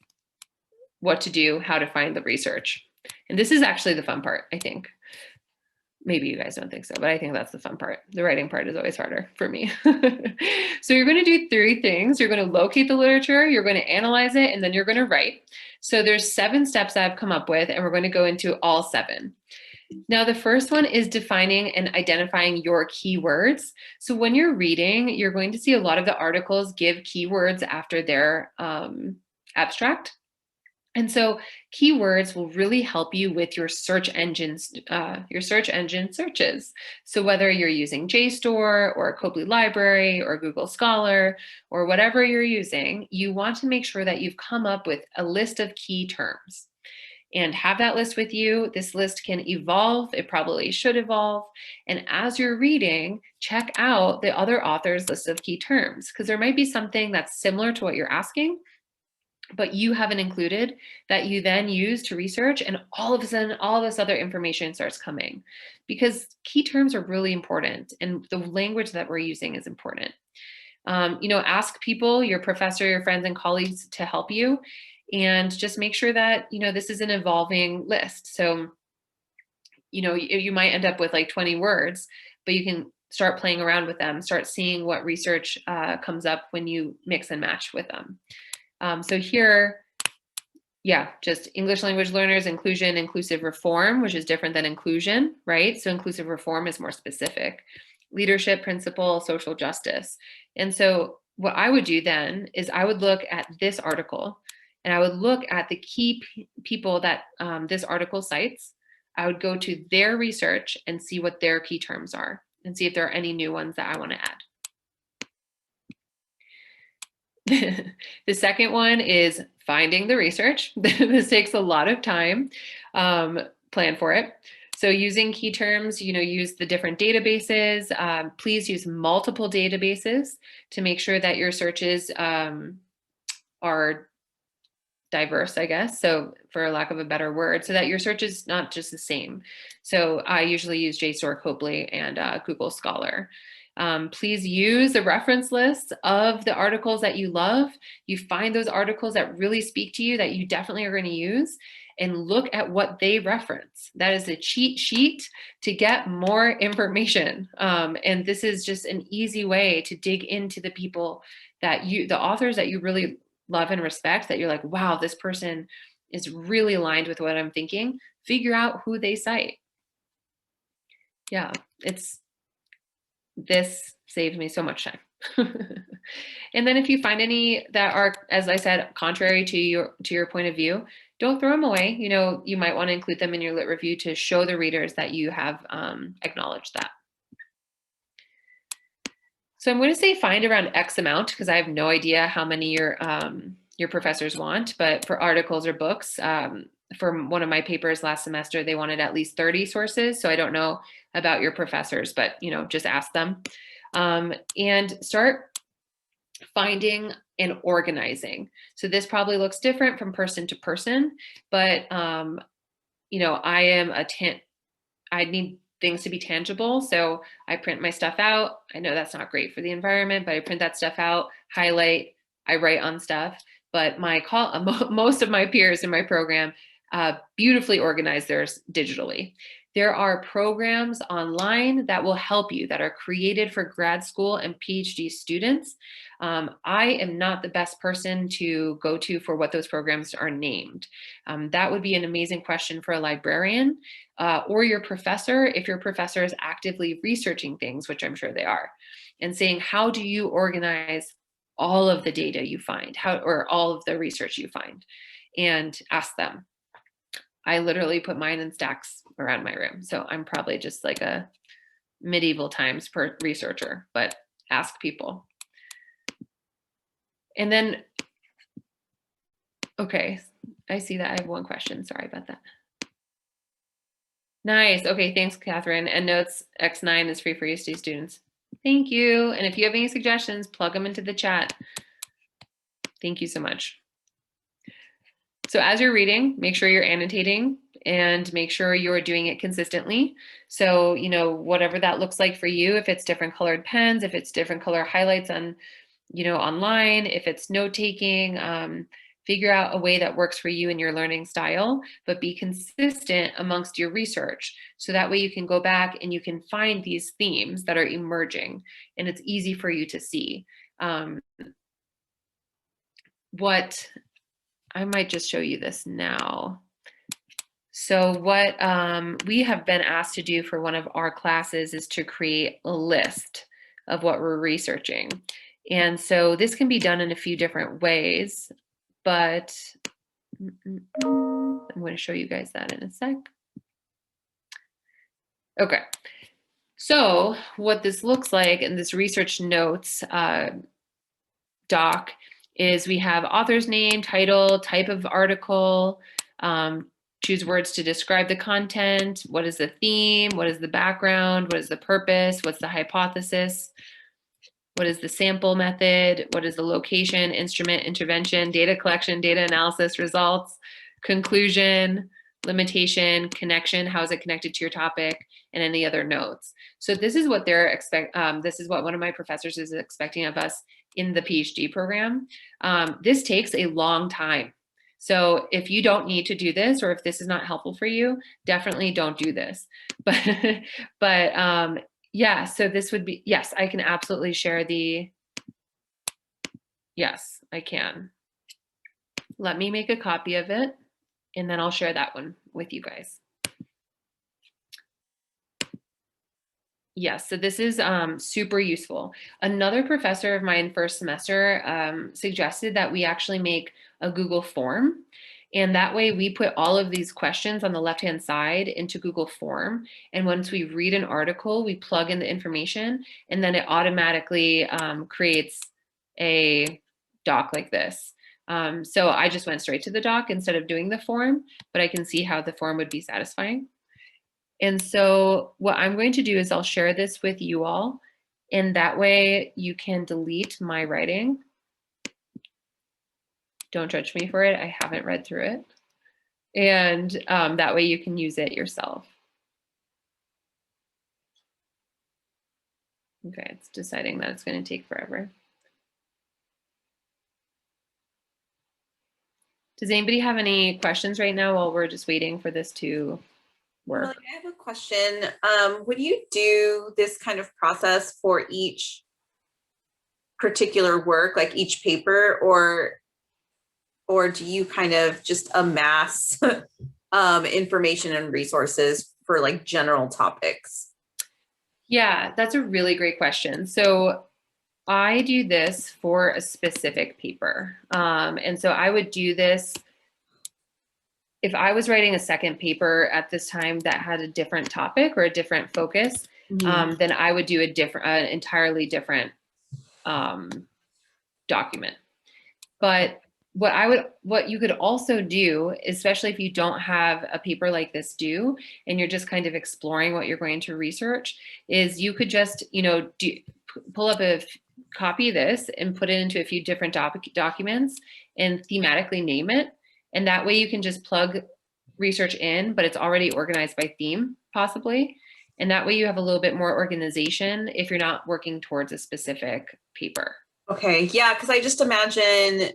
what to do, how to find the research. And this is actually the fun part, I think. Maybe you guys don't think so, but I think that's the fun part. The writing part is always harder for me. So you're going to do 3 things. You're going to locate the literature, you're going to analyze it, and then you're going to write. So there's 7 steps I've come up with, and we're going to go into all 7. Now, the first one is defining and identifying your keywords. So when you're reading, you're going to see a lot of the articles give keywords after their abstract. And so keywords will really help you with your search engine searches. So whether you're using JSTOR or Copley Library or Google Scholar or whatever you're using, you want to make sure that you've come up with a list of key terms and have that list with you. This list can evolve. It probably should evolve. And as you're reading, check out the other author's list of key terms, because there might be something that's similar to what you're asking, but you haven't included, that you then use to research, and all of a sudden all this other information starts coming, because key terms are really important and the language that we're using is important. Ask people, your professor, your friends and colleagues to help you, and just make sure that, this is an evolving list. So, you might end up with like 20 words, but you can start playing around with them, start seeing what research comes up when you mix and match with them. So here, just English language learners, inclusion, inclusive reform, which is different than inclusion, right? So inclusive reform is more specific. Leadership principle, social justice. And so what I would do then is I would look at this article and I would look at the key people that this article cites. I would go to their research and see what their key terms are and see if there are any new ones that I want to add. The second one is finding the research. This takes a lot of time. Plan for it. So using key terms, use the different databases. Please use multiple databases to make sure that your searches are diverse, I guess. So for lack of a better word, so that your search is not just the same. So I usually use JSTOR, Copley, and Google Scholar. Please use the reference list of the articles that you love. You find those articles that really speak to you that you definitely are going to use, and look at what they reference. That is a cheat sheet to get more information. And this is just an easy way to dig into the people the authors that you really love and respect, that you're like, wow, this person is really aligned with what I'm thinking. Figure out who they cite. Yeah, this saves me so much time. And then if you find any that are, as I said, contrary to your point of view, don't throw them away. You might want to include them in your lit review to show the readers that you have acknowledged that. So I'm going to say find around X amount, because I have no idea how many your professors want, but for articles or books, for one of my papers last semester, they wanted at least 30 sources. So I don't know about your professors, but just ask them. And start finding and organizing. So this probably looks different from person to person, but I need things to be tangible. So I print my stuff out. I know that's not great for the environment, but I print that stuff out, highlight, I write on stuff. But most of my peers in my program beautifully organize theirs digitally. There are programs online that will help you, that are created for grad school and PhD students. I am not the best person to go to for what those programs are named. That would be an amazing question for a librarian or your professor, if your professor is actively researching things, which I'm sure they are, and saying, how do you organize all of the data you find, or all of the research you find, and ask them. I literally put mine in stacks around my room. So I'm probably just like a medieval times researcher, but ask people. And then, okay, I see that I have one question. Sorry about that. Nice. Okay, thanks, Catherine. EndNotes X9 is free for USD students. Thank you. And if you have any suggestions, plug them into the chat. Thank you so much. So as you're reading, make sure you're annotating and make sure you're doing it consistently. So, whatever that looks like for you, if it's different colored pens, if it's different color highlights on, online, if it's note taking, figure out a way that works for you and your learning style, but be consistent amongst your research. So that way you can go back and you can find these themes that are emerging, and it's easy for you to see. I might just show you this now. So what we have been asked to do for one of our classes is to create a list of what we're researching. And so this can be done in a few different ways, but I'm going to show you guys that in a sec. Okay. So what this looks like in this research notes doc is we have author's name, title, type of article, choose words to describe the content, what is the theme, what is the background, what is the purpose, what's the hypothesis, what is the sample method, what is the location, instrument, intervention, data collection, data analysis, results, conclusion, limitation, connection, how is it connected to your topic, and any other notes. So this is what this is what one of my professors is expecting of us in the PhD program. This takes a long time. So if you don't need to do this, or if this is not helpful for you, definitely don't do this. But yeah, so this would be, yes, I can absolutely share yes, I can. Let me make a copy of it, and then I'll share that one with you guys. Yes, so this is super useful. Another professor of mine first semester suggested that we actually make a Google form. And that way we put all of these questions on the left-hand side into Google form. And once we read an article, we plug in the information, and then it automatically creates a doc like this. So I just went straight to the doc instead of doing the form, but I can see how the form would be satisfying. And so what I'm going to do is I'll share this with you all, and that way you can delete my writing. Don't judge me for it. I haven't read through it. And that way you can use it yourself. Okay, it's deciding that it's going to take forever. Does anybody have any questions right now while we're just waiting for this to work? I have a question. Would you do this kind of process for each particular work, like each paper, or do you kind of just amass information and resources for like general topics? Yeah, that's a really great question. So I do this for a specific paper. And so I would do this if I was writing a second paper at this time that had a different topic or a different focus, then I would do an entirely different document. But what you could also do, especially if you don't have a paper like this due and you're just kind of exploring what you're going to research, is you could just, pull up copy this and put it into a few different documents and thematically name it. And that way you can just plug research in, but it's already organized by theme, possibly. And that way you have a little bit more organization if you're not working towards a specific paper. Okay, yeah, because I just imagine,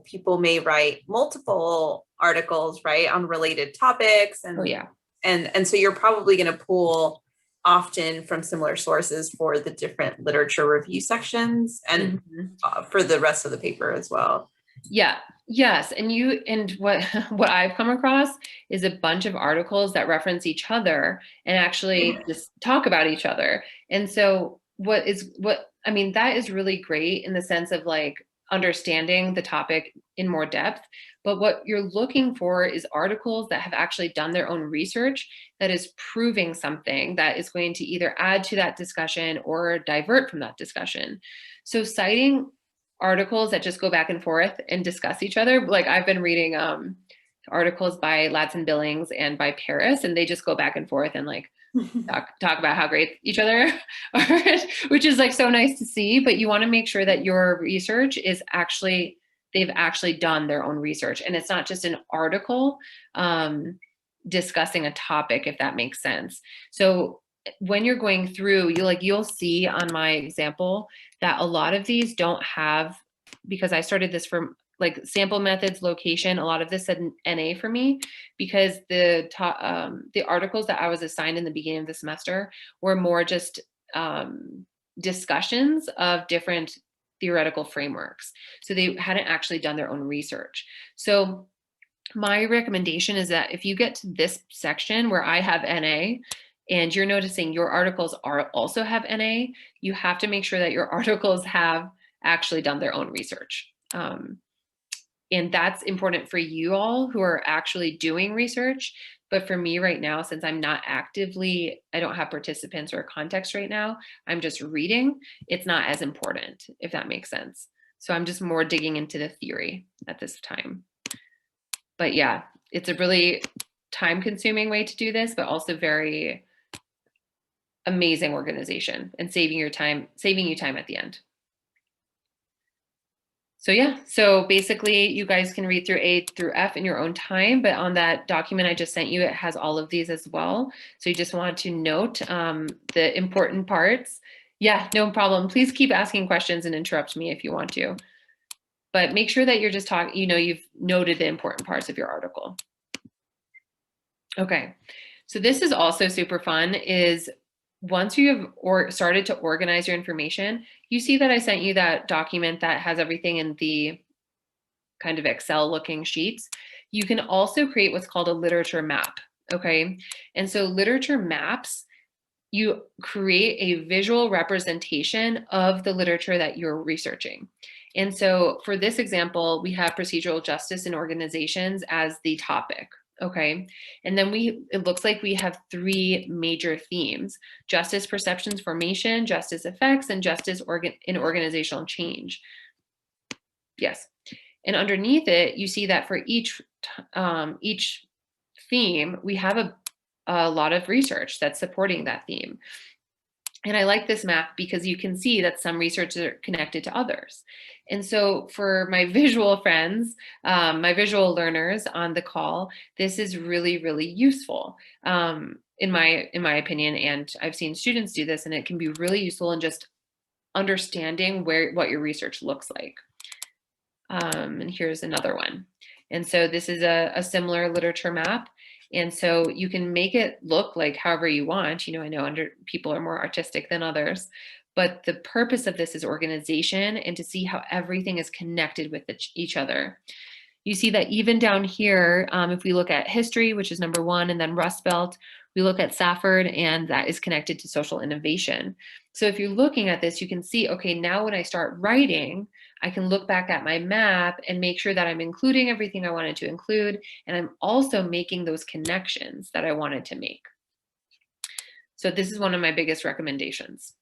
people may write multiple articles, right, on related topics. And, oh, yeah. And so you're probably going to pull often from similar sources for the different literature review sections and for the rest of the paper as well. Yeah. Yes. And what I've come across is a bunch of articles that reference each other and actually just talk about each other. And so that is really great in the sense of like understanding the topic in more depth. But what you're looking for is articles that have actually done their own research that is proving something that is going to either add to that discussion or divert from that discussion. So citing articles that just go back and forth and discuss each other. Like I've been reading articles by Ladson Billings and by Paris, and they just go back and forth and like talk about how great each other are, which is like so nice to see. But you want to make sure that your research is they've actually done their own research, and it's not just an article discussing a topic, if that makes sense. So when you're going through, you'll see on my example that a lot of these don't have, because I started this from like sample methods, location, a lot of this said NA for me, because the articles that I was assigned in the beginning of the semester were more just discussions of different theoretical frameworks. So they hadn't actually done their own research. So my recommendation is that if you get to this section where I have NA, and you're noticing your articles also have NA, you have to make sure that your articles have actually done their own research. And that's important for you all who are actually doing research. But for me right now, since I'm not I don't have participants or context right now, I'm just reading, it's not as important, if that makes sense. So I'm just more digging into the theory at this time. But yeah, it's a really time-consuming way to do this, but also very amazing organization and saving you time at the end. So yeah, so basically you guys can read through A through F in your own time, but on that document I just sent you, it has all of these as well. So you just want to note the important parts. Yeah, no problem. Please keep asking questions and interrupt me if you want to. But make sure that you're just talking, you've noted the important parts of your article. Okay, so this is also super fun, is once you have started to organize your information, you see that I sent you that document that has everything in the kind of Excel looking sheets. You can also create what's called a literature map, okay? And so literature maps, you create a visual representation of the literature that you're researching. And so for this example, we have procedural justice in organizations as the topic. Okay, and then it looks like we have three major themes: justice perceptions formation, justice effects, and justice in organizational change. Yes. And underneath it, you see that for each theme, we have a lot of research that's supporting that theme. And I like this map because you can see that some research are connected to others. And so for my visual friends, my visual learners on the call, this is really, really useful in my opinion. And I've seen students do this, and it can be really useful in just understanding what your research looks like. And here's another one. And so this is a similar literature map. And so you can make it look like however you want. I know people are more artistic than others, but the purpose of this is organization and to see how everything is connected with each other. You see that even down here, if we look at history, which is number 1, and then Rust Belt, we look at Safford, and that is connected to social innovation. So if you're looking at this, you can see, okay, now when I start writing, I can look back at my map and make sure that I'm including everything I wanted to include, and I'm also making those connections that I wanted to make. So this is one of my biggest recommendations.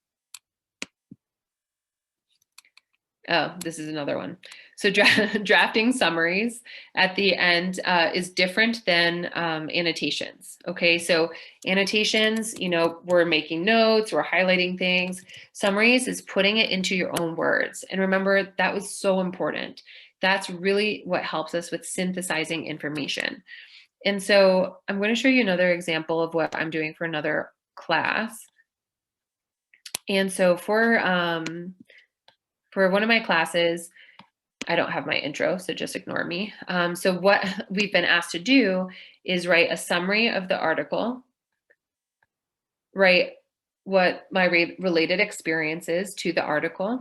Oh, this is another one. So drafting summaries at the end is different than annotations. Okay, so annotations, we're making notes, we're highlighting things. Summaries is putting it into your own words. And remember, that was so important. That's really what helps us with synthesizing information. And so I'm going to show you another example of what I'm doing for another class. And so for one of my classes, I don't have my intro, so just ignore me. So what we've been asked to do is write a summary of the article, write what my related experience is to the article,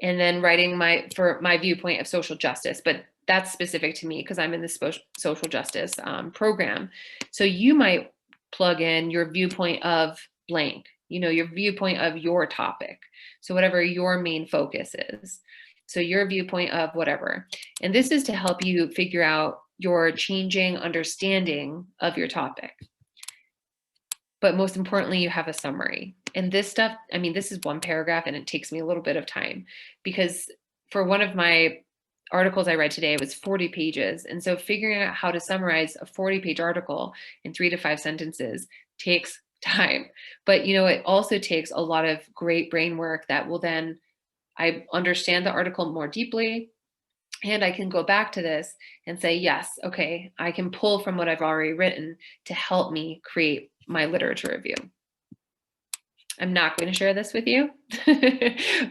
and then writing my viewpoint of social justice. But that's specific to me because I'm in the social justice program. So you might plug in your viewpoint of blank, your viewpoint of your topic. So whatever your main focus is. So your viewpoint of whatever. And this is to help you figure out your changing understanding of your topic. But most importantly, you have a summary. And this stuff, this is one paragraph, and it takes me a little bit of time because for one of my articles I read today, it was 40 pages. And so figuring out how to summarize a 40-page article in 3 to 5 sentences takes time. But, it also takes a lot of great brain work that will then, I understand the article more deeply, and I can go back to this and say, yes, okay, I can pull from what I've already written to help me create my literature review. I'm not going to share this with you,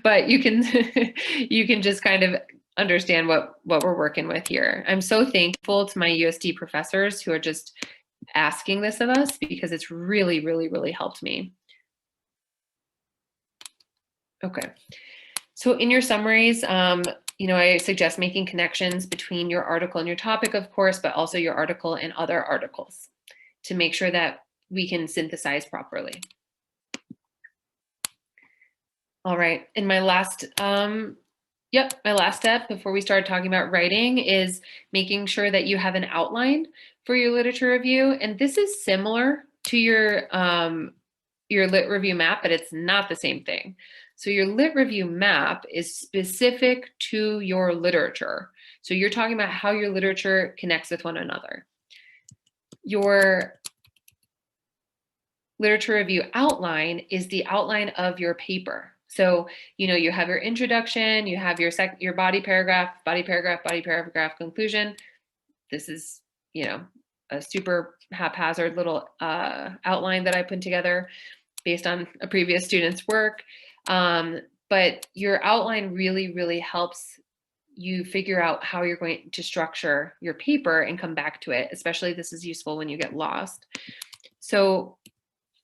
but you can just kind of understand what we're working with here. I'm so thankful to my USD professors who are just asking this of us because it's really, really, really helped me. Okay. So in your summaries, I suggest making connections between your article and your topic, of course, but also your article and other articles to make sure that we can synthesize properly. All right, and my last step before we start talking about writing is making sure that you have an outline for your literature review. And this is similar to your lit review map, but it's not the same thing. So your lit review map is specific to your literature. So you're talking about how your literature connects with one another. Your literature review outline is the outline of your paper. So, you have your introduction, you have your body paragraph, conclusion. This is, a super haphazard little outline that I put together based on a previous student's work. But your outline really, really helps you figure out how you're going to structure your paper and come back to it. Especially this is useful when you get lost. So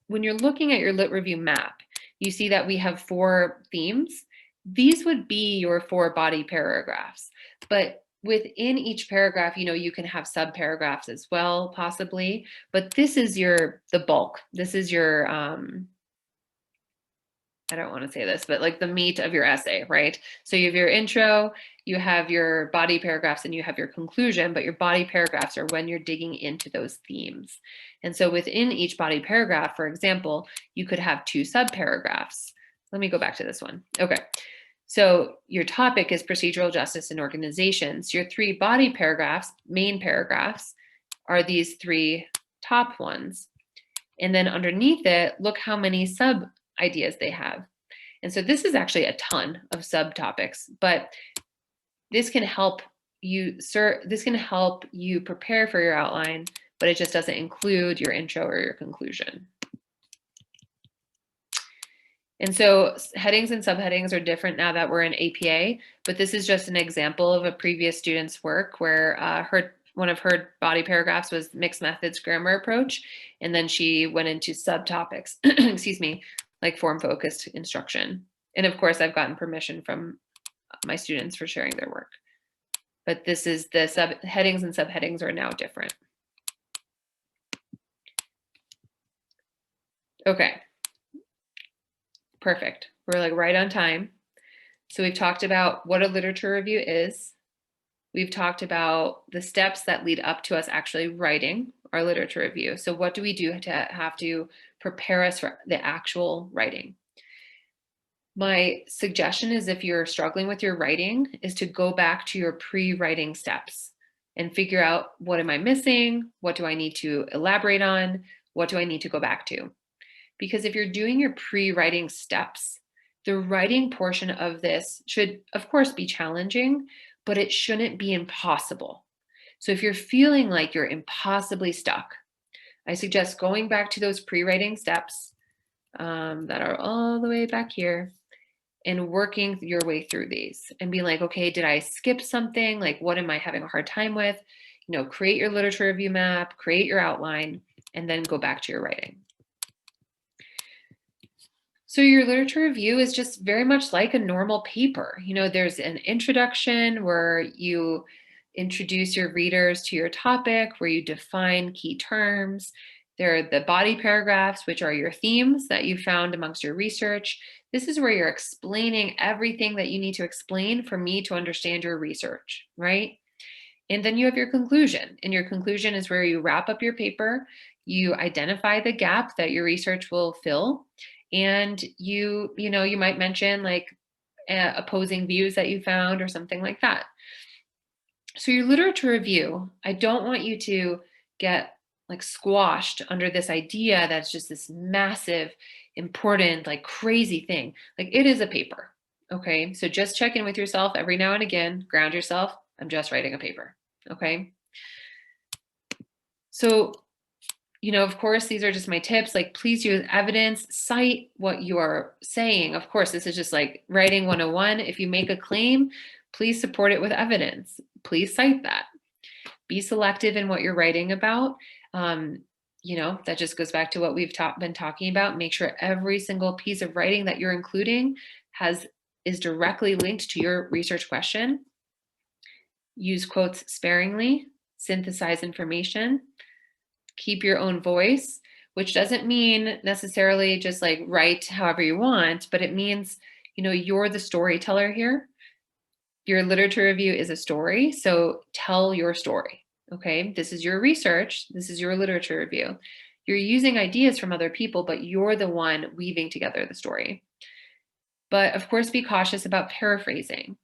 when you're looking at your lit review map, you see that we have 4 themes. These would be your 4 body paragraphs, but within each paragraph, you can have sub paragraphs as well, possibly, but this is the bulk. This is your, I don't want to say this, but like the meat of your essay, right? So you have your intro, you have your body paragraphs, and you have your conclusion, but your body paragraphs are when you're digging into those themes. And so within each body paragraph, for example, you could have 2 sub paragraphs. Let me go back to this one. Okay. So your topic is procedural justice in organizations. Your 3 body paragraphs, main paragraphs, are these 3 top ones. And then underneath it, look how many sub ideas they have. And so this is actually a ton of subtopics, but this can help you prepare for your outline, but it just doesn't include your intro or your conclusion. And so headings and subheadings are different now that we're in APA, but this is just an example of a previous student's work where one of her body paragraphs was mixed methods grammar approach, and then she went into subtopics, excuse me, like form-focused instruction. And of course, I've gotten permission from my students for sharing their work. But this is the subheadings and subheadings are now different. Okay. Perfect. We're like right on time. So we've talked about what a literature review is. We've talked about the steps that lead up to us actually writing our literature review. So what do we do to have to prepare us for the actual writing? My suggestion is, if you're struggling with your writing, is to go back to your pre-writing steps and figure out, what am I missing? What do I need to elaborate on? What do I need to go back to? Because if you're doing your pre-writing steps, the writing portion of this should, of course, be challenging, but it shouldn't be impossible. So if you're feeling like you're impossibly stuck, I suggest going back to those pre-writing steps that are all the way back here and working your way through these and being like, okay, did I skip something? Like, what am I having a hard time with? You know, create your literature review map, create your outline, and then go back to your writing. So your literature review is just very much like a normal paper. You know, there's an introduction where you introduce your readers to your topic, where you define key terms. There are the body paragraphs, which are your themes that you found amongst your research. This is where you're explaining everything that you need to explain for me to understand your research, right? And then you have your conclusion. And your conclusion is where you wrap up your paper, you identify the gap that your research will fill, and you might mention like opposing views that you found or something like that. So your literature review, I don't want you to get like squashed under this idea that's just this massive, important, like crazy thing. Like, it is a paper, okay? So just check in with yourself every now and again, ground yourself. I'm just writing a paper, okay? So, you know, of course, these are just my tips. Like, please use evidence, cite what you are saying. Of course, this is just like writing 101. If you make a claim, please support it with evidence. Please cite that. Be selective in what you're writing about. You know, that just goes back to what we've been talking about. Make sure every single piece of writing that you're including is directly linked to your research question. Use quotes sparingly. Synthesize information. Keep your own voice, which doesn't mean necessarily just like write however you want, but it means, you know, you're the storyteller here. Your literature review is a story, so tell your story, okay? This is your research, this is your literature review. You're using ideas from other people, but you're the one weaving together the story. But of course, be cautious about paraphrasing.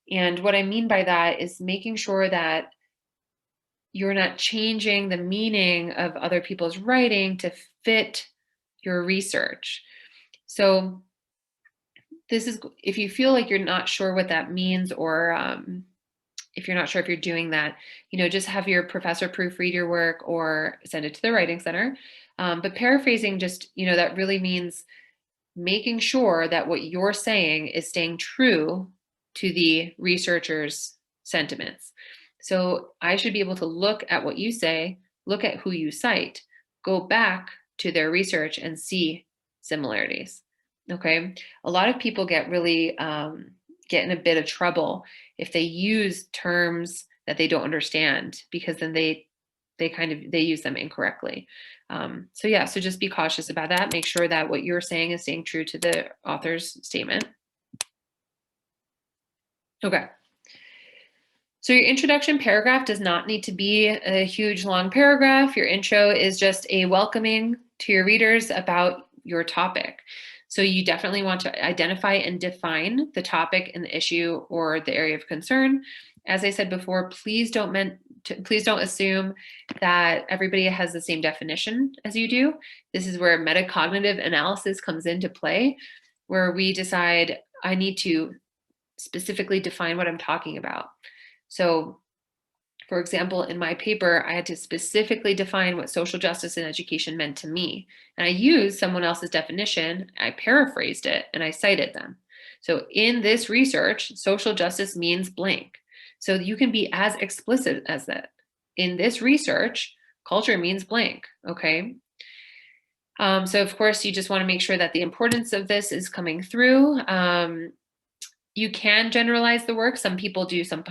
And what I mean by that is making sure that you're not changing the meaning of other people's writing to fit your research. So this is, if you feel like you're not sure what that means, or if you're not sure if you're doing that, you know, just have your professor proofread your work or send it to the Writing Center. But paraphrasing, just, you know, that really means making sure that what you're saying is staying true to the researcher's sentiments. So I should be able to look at what you say, look at who you cite, go back to their research and see similarities. Okay. A lot of people get really get in a bit of trouble if they use terms that they don't understand, because then they use them incorrectly. So yeah, so just be cautious about that. Make sure that what you're saying is staying true to the author's statement. Okay. So your introduction paragraph does not need to be a huge long paragraph. Your intro is just a welcoming to your readers about your topic. So you definitely want to identify and define the topic and the issue or the area of concern. As I said before, please don't assume that everybody has the same definition as you do. This is where metacognitive analysis comes into play, where we decide, I need to specifically define what I'm talking about. So, for example, in my paper, I had to specifically define what social justice in education meant to me. And I used someone else's definition, I paraphrased it, and I cited them. So in this research, social justice means blank. So you can be as explicit as that. In this research, culture means blank, okay? So of course, you just want to make sure that the importance of this is coming through. You can generalize the work. Some people do, some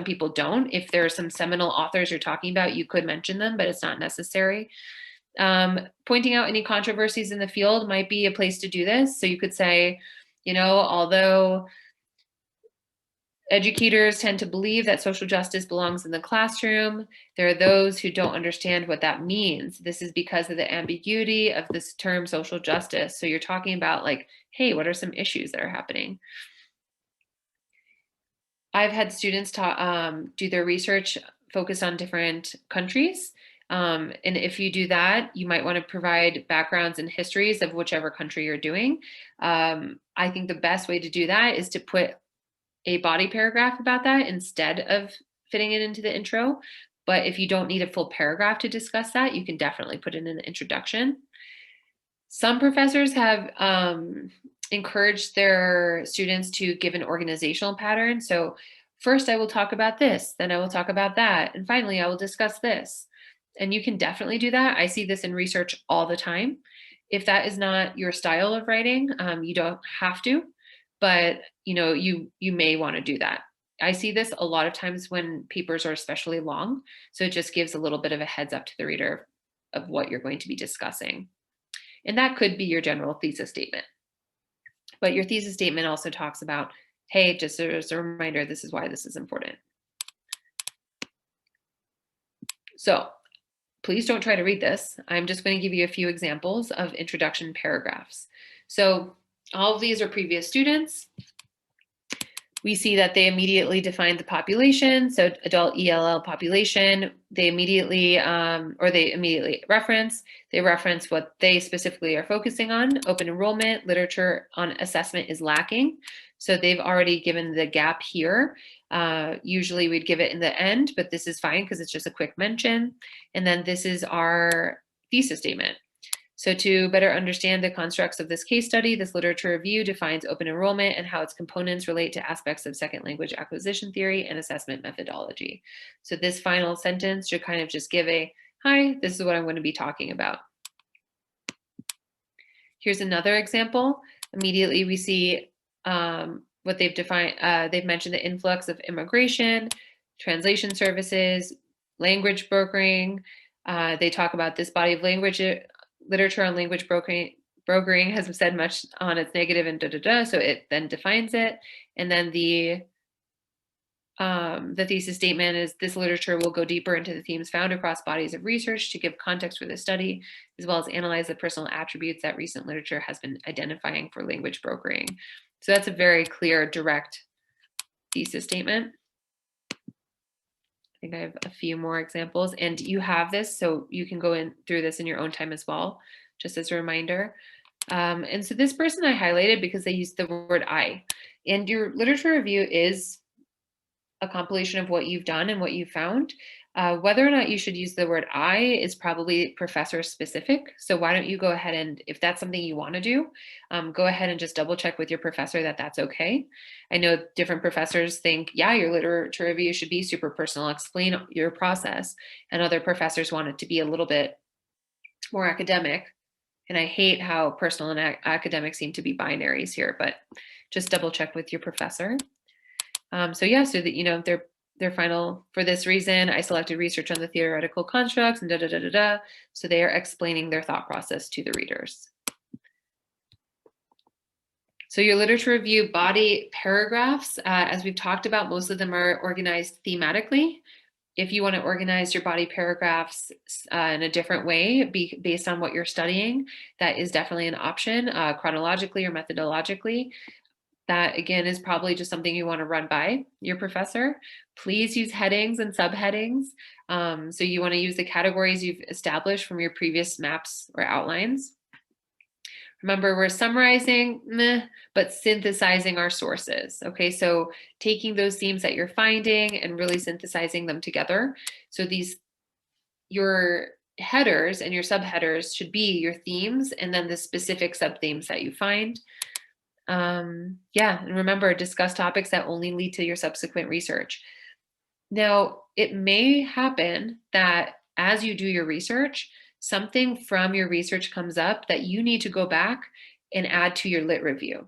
people don't. If there are some seminal authors you're talking about, you could mention them, but it's not necessary. Pointing out any controversies in the field might be a place to do this. So you could say, although educators tend to believe that social justice belongs in the classroom, there are those who don't understand what that means. This is because of the ambiguity of this term social justice. So you're talking about like, hey, what are some issues that are happening? I've had students do their research focused on different countries. And if you do that, you might want to provide backgrounds and histories of whichever country you're doing. I think the best way to do that is to put a body paragraph about that instead of fitting it into the intro. But if you don't need a full paragraph to discuss that, you can definitely put it in the introduction. Some professors have encouraged their students to give an organizational pattern. So first I will talk about this, then I will talk about that, and finally I will discuss this. And you can definitely do that. I see this in research all the time. If that is not your style of writing, you don't have to, but you may want to do that. I see this a lot of times when papers are especially long. So it just gives a little bit of a heads up to the reader of what you're going to be discussing. And that could be your general thesis statement. But your thesis statement also talks about, hey, just as a reminder, this is why this is important. So please don't try to read this. I'm just going to give you a few examples of introduction paragraphs. So all of these are previous students. We see that they immediately defined the population. So adult ELL population, they immediately reference. They reference what they specifically are focusing on. Open enrollment, literature on assessment is lacking. So they've already given the gap here. Usually we'd give it in the end, but this is fine because it's just a quick mention. And then this is our thesis statement. So to better understand the constructs of this case study, this literature review defines open enrollment and how its components relate to aspects of second language acquisition theory and assessment methodology. So this final sentence should kind of just give a, hi, this is what I'm going to be talking about. Here's another example. Immediately we see what they've defined. They've mentioned the influx of immigration, translation services, language brokering. They talk about this body of language. Literature on language brokering has said much on its negative and so it then defines it. And then the thesis statement is this literature will go deeper into the themes found across bodies of research to give context for the study, as well as analyze the personal attributes that recent literature has been identifying for language brokering. So that's a very clear, direct thesis statement. I think I have a few more examples, and you have this, so you can go in through this in your own time as well, just as a reminder. And so this person I highlighted because they used the word I, and your literature review is a compilation of what you've done and what you found. Whether or not you should use the word I is probably professor specific. So why don't you go ahead and, if that's something you want to do, go ahead and just double check with your professor that that's okay. I know different professors think, yeah, your literature review should be super personal, explain your process. And other professors want it to be a little bit more academic. And I hate how personal and academic seem to be binaries here, but just double check with your professor. So that, their final, for this reason, I selected research on the theoretical constructs and So they are explaining their thought process to the readers. So your literature review body paragraphs, as we've talked about, most of them are organized thematically. if you want to organize your body paragraphs in a different way, based on what you're studying, that is definitely an option, chronologically or methodologically. That again is probably just something you want to run by your professor. Please use headings and subheadings. So you want to use the categories you've established from your previous maps or outlines. Remember, we're summarizing, but synthesizing our sources. Okay, so taking those themes that you're finding and really synthesizing them together. So your headers and your subheaders should be your themes and then the specific sub-themes that you find. Yeah, and remember, discuss topics that only lead to your subsequent research. Now, it may happen that as you do your research, something from your research comes up that you need to go back and add to your lit review.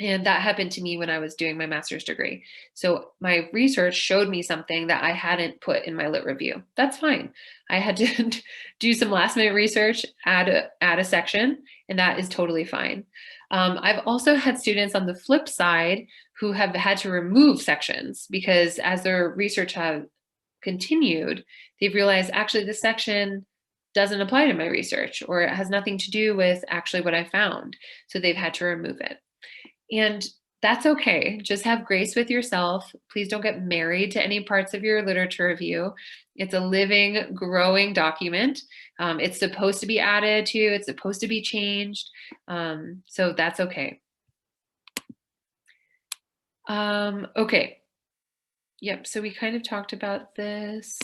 And that happened to me when I was doing my master's degree. So my research showed me something that I hadn't put in my lit review. That's fine. I had to do some last minute research, add a section, and that is totally fine. I've also had students on the flip side who have had to remove sections because as their research have continued, they've realized actually this section doesn't apply to my research or it has nothing to do with actually what I found. So they've had to remove it. And that's okay. Just have grace with yourself. Please don't get married to any parts of your literature review. It's a living, growing document. It's supposed to be added to, it's supposed to be changed. So that's okay. Okay. Yep, so we kind of talked about this.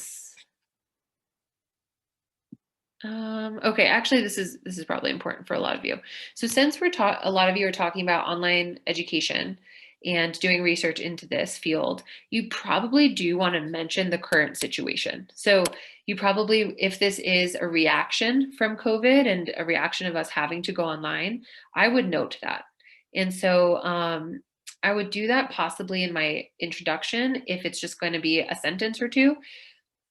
Okay, actually, this is probably important for a lot of you. So since a lot of you are talking about online education and doing research into this field, you probably do want to mention the current situation. So you probably, if this is a reaction from COVID and a reaction of us having to go online, I would note that. And so I would do that possibly in my introduction if it's just going to be a sentence or two.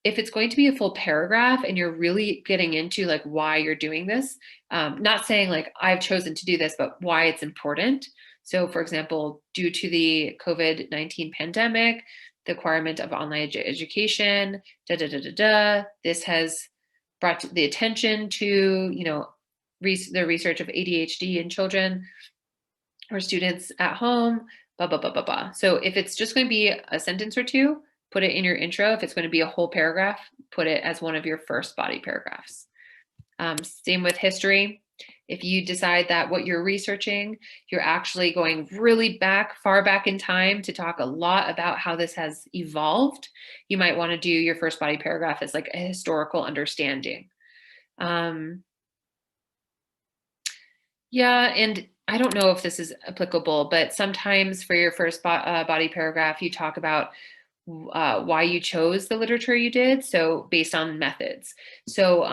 If it's going to be a full paragraph and you're really getting into like why you're doing this, not saying like I've chosen to do this, but why it's important. So for example, due to the COVID-19 pandemic, the requirement of online education, this has brought the attention to, the research of ADHD in children or students at home, blah, blah, blah, blah, blah. So if it's just going to be a sentence or two, put it in your intro. If it's going to be a whole paragraph, put it as one of your first body paragraphs. Same with history. If you decide that what you're researching, you're actually going really far back in time to talk a lot about how this has evolved, you might want to do your first body paragraph as like a historical understanding. Yeah, and I don't know if this is applicable, but sometimes for your first body paragraph, you talk about why you chose the literature you did, so based on methods. So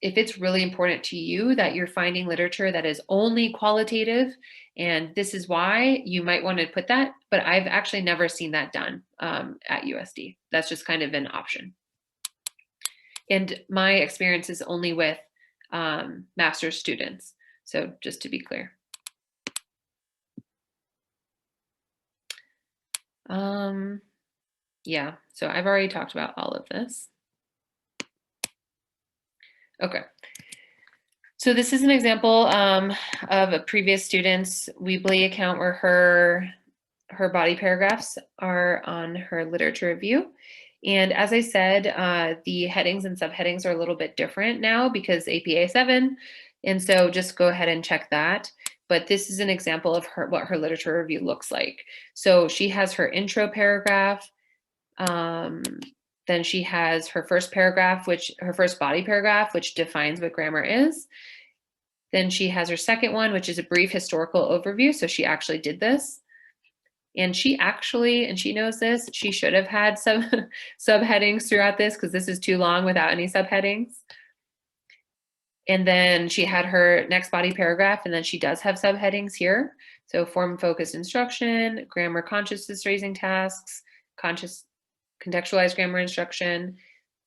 if it's really important to you that you're finding literature that is only qualitative, and this is why, you might want to put that, but I've actually never seen that done at USD. That's just kind of an option. And my experience is only with master's students. So just to be clear. Yeah, so I've already talked about all of this. Okay. So this is an example of a previous student's Weebly account where her body paragraphs are on her literature review. And as I said, the headings and subheadings are a little bit different now because APA 7. And so just go ahead and check that. But this is an example of what her literature review looks like. So she has her intro paragraph. Then she has her first paragraph, her first body paragraph, which defines what grammar is. Then she has her second one, which is a brief historical overview. So she actually did this. And she knows this, she should have had some subheadings throughout this because this is too long without any subheadings. And then she had her next body paragraph, and then she does have subheadings here. So form-focused instruction, grammar consciousness raising tasks, contextualized grammar instruction.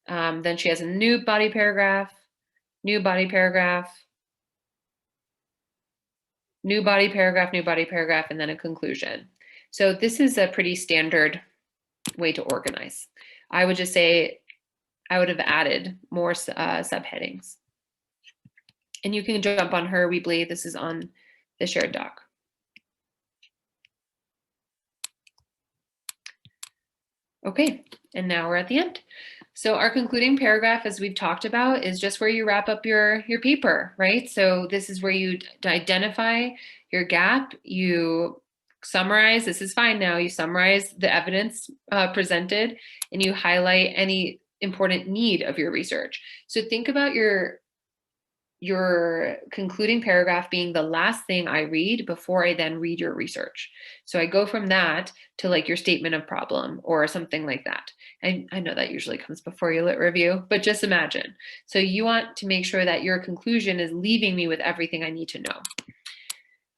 Then she has a new body paragraph, new body paragraph, new body paragraph, new body paragraph, and then a conclusion. So this is a pretty standard way to organize. I would just say I would have added more subheadings. And you can jump on her Weebly. This is on the shared doc. Okay, and now we're at the end. So our concluding paragraph, as we've talked about, is just where you wrap up your paper, right? So this is where you identify your gap, you summarize, this is fine now, you summarize the evidence presented, and you highlight any important need of your research. So think about your concluding paragraph being the last thing I read before I then read your research. So I go from that to like your statement of problem or something like that. And I know that usually comes before your lit review, but just imagine. So you want to make sure that your conclusion is leaving me with everything I need to know.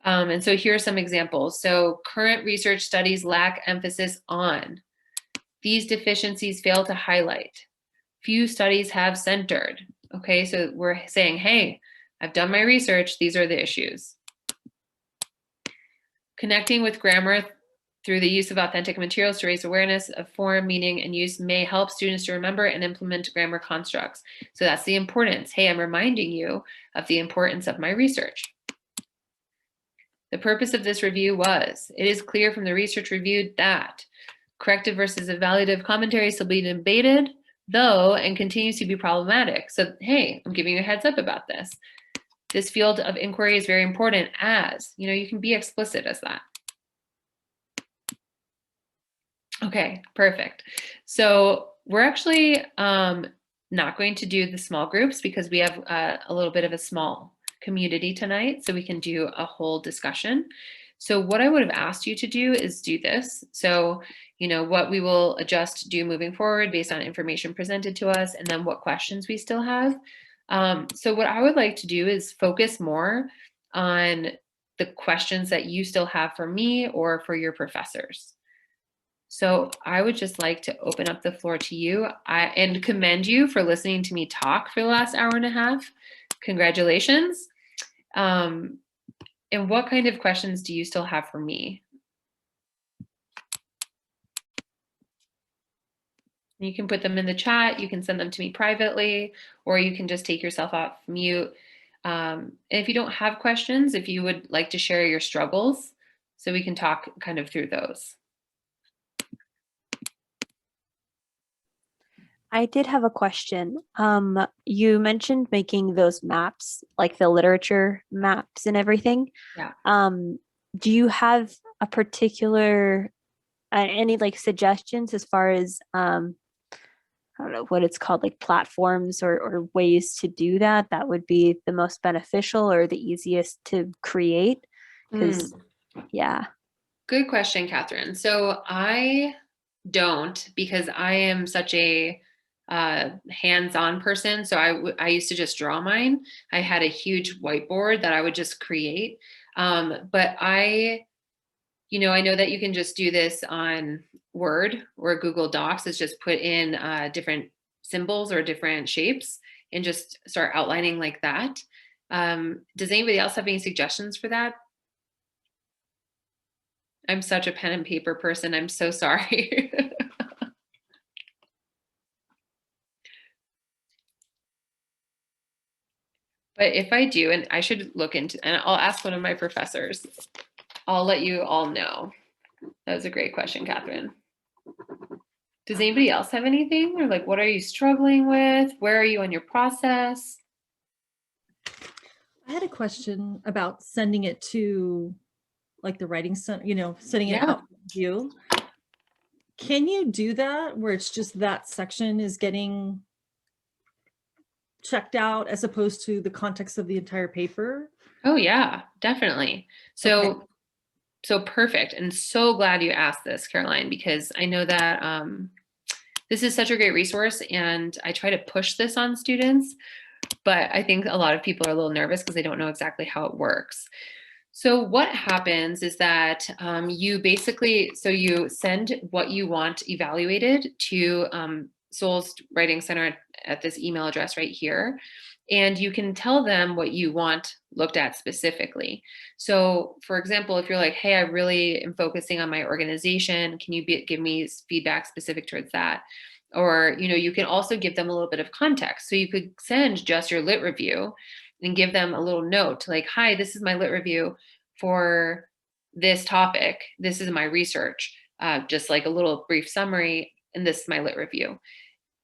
And so here are some examples. So current research studies lack emphasis on. These deficiencies fail to highlight. Few studies have centered. Okay, so we're saying, hey, I've done my research. These are the issues. Connecting with grammar through the use of authentic materials to raise awareness of form, meaning, and use may help students to remember and implement grammar constructs. So that's the importance. Hey, I'm reminding you of the importance of my research. The purpose of this review was, it is clear from the research reviewed that corrective versus evaluative commentary will be debated, though, and continues to be problematic. So, hey, I'm giving you a heads up about this. This field of inquiry is very important as, you can be explicit as that. Okay, perfect. So we're actually not going to do the small groups because we have a little bit of a small community tonight, so we can do a whole discussion. So what I would have asked you to do is do this. So, what we will adjust do moving forward based on information presented to us, and then what questions we still have. So what I would like to do is focus more on the questions that you still have for me or for your professors. So I would just like to open up the floor to you and commend you for listening to me talk for the last hour and a half. Congratulations. And what kind of questions do you still have for me? You can put them in the chat, you can send them to me privately, or you can just take yourself off mute. And if you don't have questions, if you would like to share your struggles, so we can talk kind of through those. I did have a question. You mentioned making those maps, like the literature maps and everything. Yeah. Do you have a particular, any like suggestions as far as, I don't know what it's called, like platforms or ways to do that would be the most beneficial or the easiest to create? Because, yeah. Good question, Catherine. So I don't, because I am such a hands-on person. So I used to just draw mine. I had a huge whiteboard that I would just create. But I know that you can just do this on Word or Google Docs. Is just put in different symbols or different shapes and just start outlining like that. Does anybody else have any suggestions for that? I'm such a pen and paper person. I'm so sorry. But if I do, and I should look into, and I'll ask one of my professors, I'll let you all know. That was a great question, Catherine. Does anybody else have anything? Or like, what are you struggling with? Where are you on your process? I had a question about sending it to like the writing center, sending it out to you. Can you do that where it's just that section is getting checked out as opposed to the context of the entire paper? Oh yeah, definitely. So, Okay. So perfect. And so glad you asked this, Caroline, because I know that this is such a great resource and I try to push this on students, but I think a lot of people are a little nervous because they don't know exactly how it works. So what happens is that you send what you want evaluated to Soul's Writing Center at this email address right here. And you can tell them what you want looked at specifically. So for example, if you're like, hey, I really am focusing on my organization, can you give me feedback specific towards that? Or, you can also give them a little bit of context. So you could send just your lit review and give them a little note like, hi, this is my lit review for this topic. This is my research, just like a little brief summary. And this is my lit review.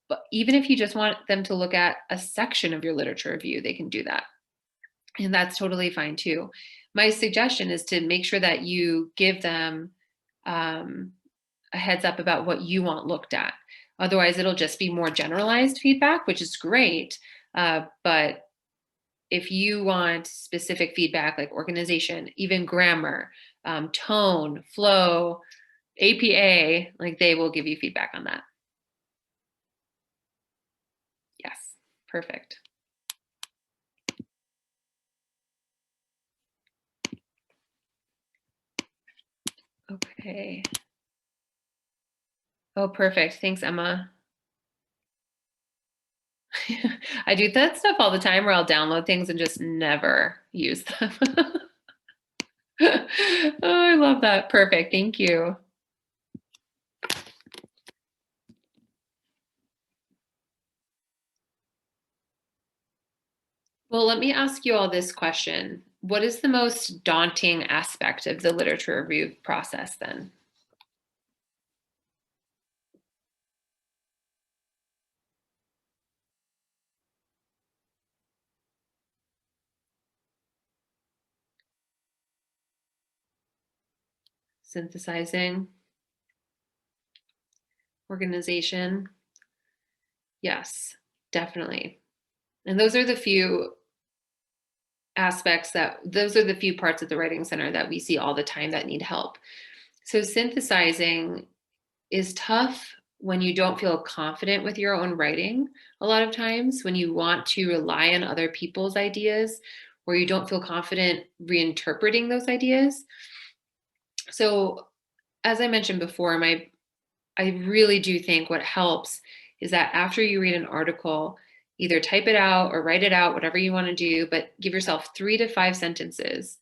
But even if you just want them to look at a section of your literature review, they can do that. And that's totally fine too. My suggestion is to make sure that you give them a heads up about what you want looked at. Otherwise, it'll just be more generalized feedback, which is great. But if you want specific feedback like organization, even grammar, tone, flow, APA, like they will give you feedback on that. Yes, perfect. Okay. Oh, perfect. Thanks, Emma. I do that stuff all the time where I'll download things and just never use them. Oh, I love that. Perfect. Thank you. Well, let me ask you all this question. What is the most daunting aspect of the literature review process then? Synthesizing, organization. Yes, definitely. And those are the few those are the few parts of the Writing Center that we see all the time that need help. So synthesizing is tough when you don't feel confident with your own writing. A lot of times when you want to rely on other people's ideas, or you don't feel confident reinterpreting those ideas. So as I mentioned before, I really do think what helps is that after you read an article, either type it out or write it out, whatever you want to do, but give yourself 3 to 5 sentences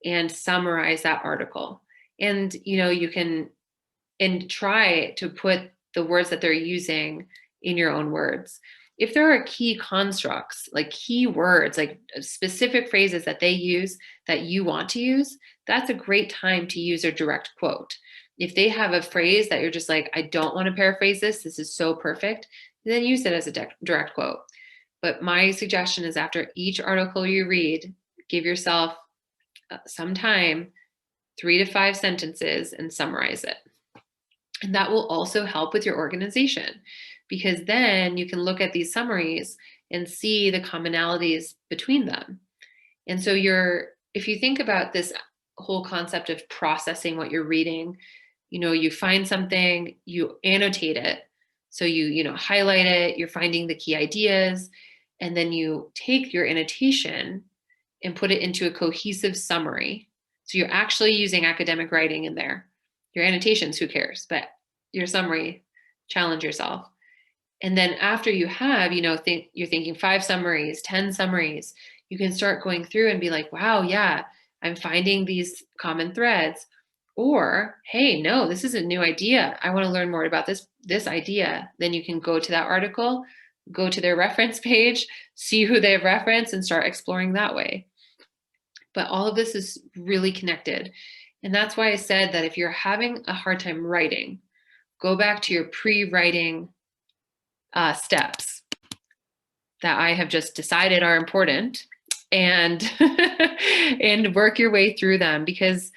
and summarize that article. And, you can, and try to put the words that they're using in your own words. If there are key constructs, like key words, like specific phrases that they use that you want to use, that's a great time to use a direct quote. If they have a phrase that you're just like, I don't want to paraphrase this is so perfect, then use it as a direct quote. But my suggestion is after each article you read, give yourself some time, 3 to 5 sentences, and summarize it. And that will also help with your organization, because then you can look at these summaries and see the commonalities between them. And so if you think about this whole concept of processing what you're reading, you find something, you annotate it. So you highlight it, you're finding the key ideas, and then you take your annotation and put it into a cohesive summary. So you're actually using academic writing in there. Your annotations, who cares? But your summary, challenge yourself. And then after you have, you're thinking 5 summaries, 10 summaries, you can start going through and be like, wow, yeah, I'm finding these common threads. Or, hey, no, this is a new idea. I want to learn more about this idea. Then you can go to that article, go to their reference page, see who they've referenced, and start exploring that way. But all of this is really connected. And that's why I said that if you're having a hard time writing, go back to your pre-writing steps that I have just decided are important, and and work your way through them, because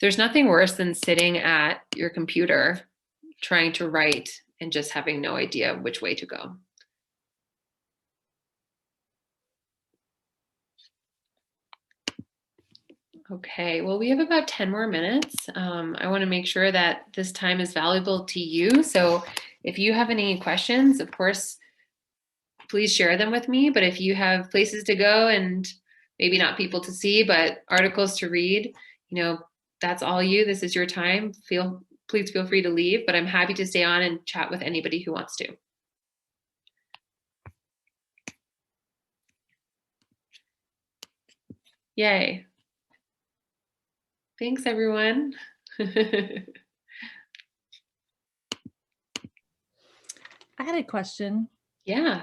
there's nothing worse than sitting at your computer trying to write and just having no idea which way to go. Okay, well, we have about 10 more minutes. I want to make sure that this time is valuable to you. So if you have any questions, of course, please share them with me. But if you have places to go and maybe not people to see, but articles to read, that's all you. This is your time. Please feel free to leave, but I'm happy to stay on and chat with anybody who wants to. Yay. Thanks, everyone. I had a question. Yeah.